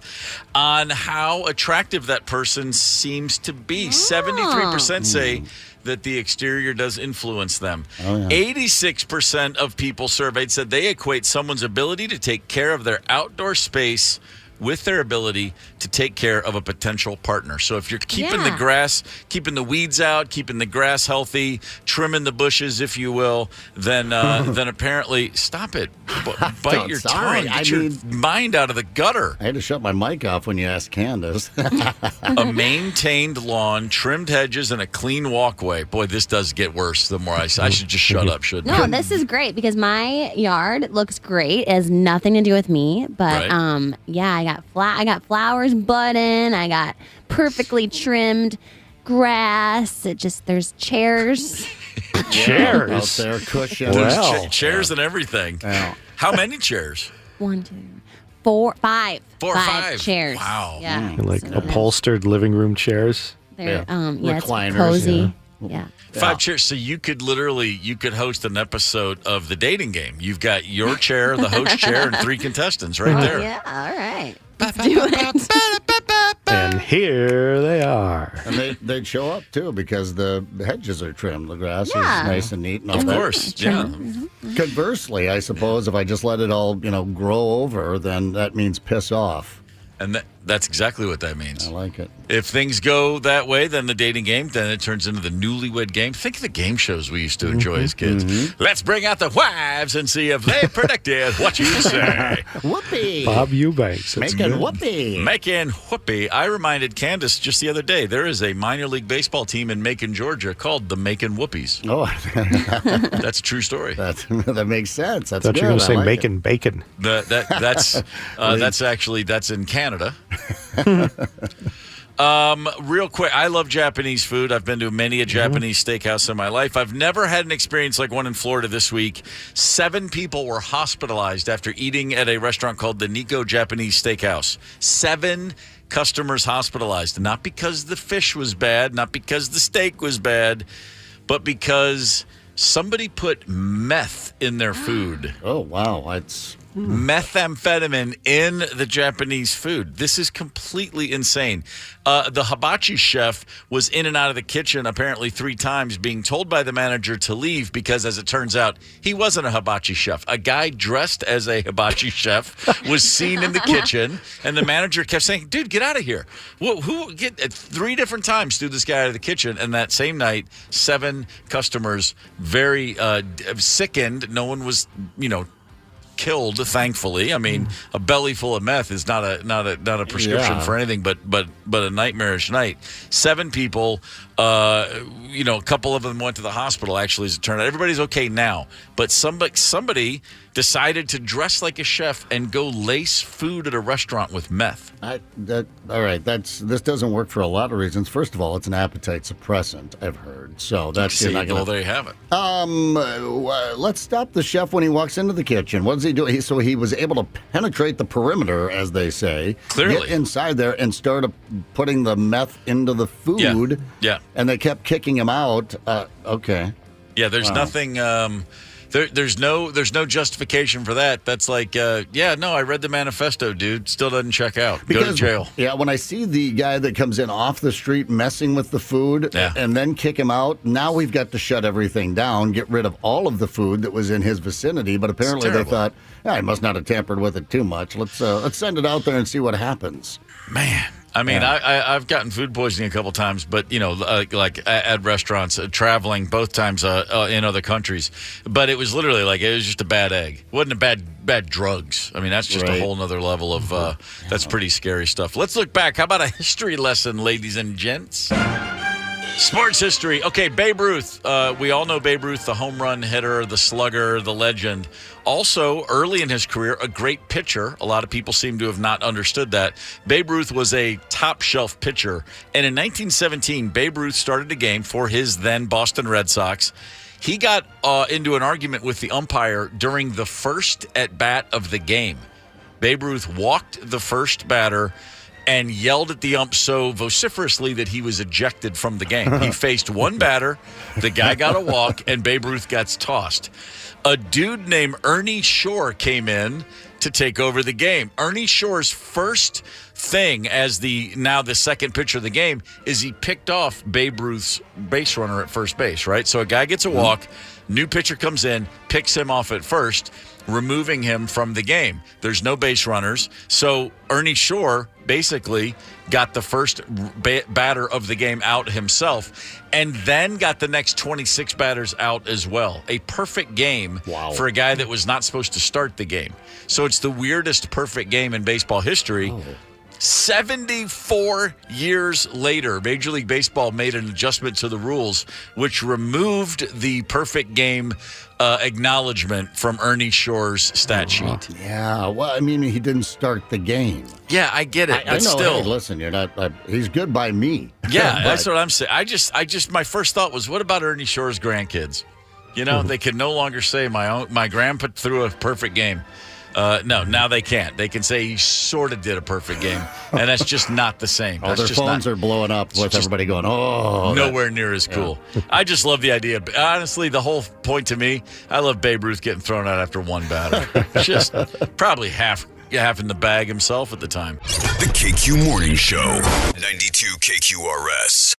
on how attractive that person seems to be. 73% say that the exterior does influence them. 86% of people surveyed said they equate someone's ability to take care of their outdoor space with their ability to take care of a potential partner. So if you're keeping the grass, keeping the weeds out, keeping the grass healthy, trimming the bushes, if you will, then apparently, stop it. Bite your tongue. Get your mind out of the gutter. I had to shut my mic off when you asked Candace. A maintained lawn, trimmed hedges, and a clean walkway. Boy, this does get worse the more I should just shut up, shouldn't I? No, this is great because my yard looks great. It has nothing to do with me, but I got flowers budding. I got perfectly trimmed grass. There's chairs. Chairs out there, cushions. There's chairs and everything. Yeah. How many chairs? 1, 2, 4, 5. 5 chairs. Wow. Yeah. Upholstered living room chairs. They're recliners. It's cozy. Yeah. 5 chairs. So you could host an episode of The Dating Game. You've got your chair, the host chair, and 3 contestants right there. Yeah, all right. Let's do it. And here they are. And they'd show up, too, because the hedges are trimmed. The grass Yeah. is nice and neat. And all Of that. course, yeah. Conversely, I suppose if I just let it all, grow over, then that means piss off. And that's exactly what that means. I like it. If things go that way, then the dating game, then it turns into the newlywed game. Think of the game shows we used to enjoy as kids. Let's bring out the wives and see if they predicted what you say. Whoopee. Bob Eubanks. It's Making good. whoopee. Macon Whoopee. I reminded Candace just the other day, there is a minor league baseball team in Macon, Georgia called the Macon Whoopies. Oh, That's a true story. that makes sense. That's Thought good. you were going to I say like making bacon. That's in Canada. Real quick, I love Japanese food. I've been to many a Japanese steakhouse in my life. I've never had an experience like one in Florida this week. 7 people were hospitalized after eating at a restaurant called the Nico Japanese Steakhouse. 7 customers hospitalized, not because the fish was bad, not because the steak was bad, but because somebody put meth in their food. Oh, wow. That's... Methamphetamine in the Japanese food. This is completely insane. The hibachi chef was in and out of the kitchen apparently 3 times, being told by the manager to leave because, as it turns out, he wasn't a hibachi chef. A guy dressed as a hibachi chef was seen in the kitchen, and the manager kept saying, "Dude, get out of here." Who get 3 different times threw this guy out of the kitchen, and that same night, 7 customers very sickened. No one was, killed, thankfully. I mean, a belly full of meth is not a prescription for anything but a nightmarish night. 7 people, a couple of them went to the hospital, actually, as it turned out. Everybody's okay now, but somebody decided to dress like a chef and go lace food at a restaurant with meth. All right. This doesn't work for a lot of reasons. First of all, it's an appetite suppressant, I've heard. So that's there you have it. Let's stop the chef when he walks into the kitchen. What does he do? So he was able to penetrate the perimeter, as they say. Clearly. Get inside there and start putting the meth into the food. Yeah. And they kept kicking him out. Okay. Yeah, there's nothing. There's no justification for that. That's like, I read the manifesto, dude. Still doesn't check out. Go to jail. Yeah, when I see the guy that comes in off the street messing with the food and then kick him out, now we've got to shut everything down, get rid of all of the food that was in his vicinity. But apparently they thought, I must not have tampered with it too much. Let's send it out there and see what happens. Man. I mean, I've gotten food poisoning a couple times, but, like at restaurants, traveling both times in other countries. But it was literally it was just a bad egg. It wasn't a bad drugs. I mean, that's just a whole nother level of, that's pretty scary stuff. Let's look back. How about a history lesson, ladies and gents? Sports history. Okay, Babe Ruth. We all know Babe Ruth, the home run hitter, the slugger, the legend. Also, early in his career, a great pitcher. A lot of people seem to have not understood that. Babe Ruth was a top-shelf pitcher. And in 1917, Babe Ruth started a game for his then Boston Red Sox. He got into an argument with the umpire during the first at-bat of the game. Babe Ruth walked the first batter and yelled at the ump so vociferously that he was ejected from the game. He faced one batter, the guy got a walk, and Babe Ruth gets tossed. A dude named Ernie Shore came in to take over the game. Ernie Shore's first thing as the second pitcher of the game is he picked off Babe Ruth's base runner at first base, right? So a guy gets a walk, new pitcher comes in, picks him off at first, removing him from the game. There's no base runners. So Ernie Shore basically got the first batter of the game out himself and then got the next 26 batters out as well. A perfect game for a guy that was not supposed to start the game. So it's the weirdest perfect game in baseball history. 74 years later, Major League Baseball made an adjustment to the rules, which removed the perfect game acknowledgement from Ernie Shore's stat sheet. Yeah, well, I mean, he didn't start the game. Yeah, I get it, but I know, still. Hey, listen, you're not. He's good by me. Yeah, that's what I'm saying. I just, my first thought was, what about Ernie Shore's grandkids? They can no longer say my grandpa threw a perfect game. No, now they can't. They can say he sort of did a perfect game, and that's just not the same. Their phones are blowing up with everybody going, nowhere near as cool. I just love the idea. Honestly, the whole point to me, I love Babe Ruth getting thrown out after one batter. Just probably half half in the bag himself at the time. The KQ Morning Show, 92 KQRS.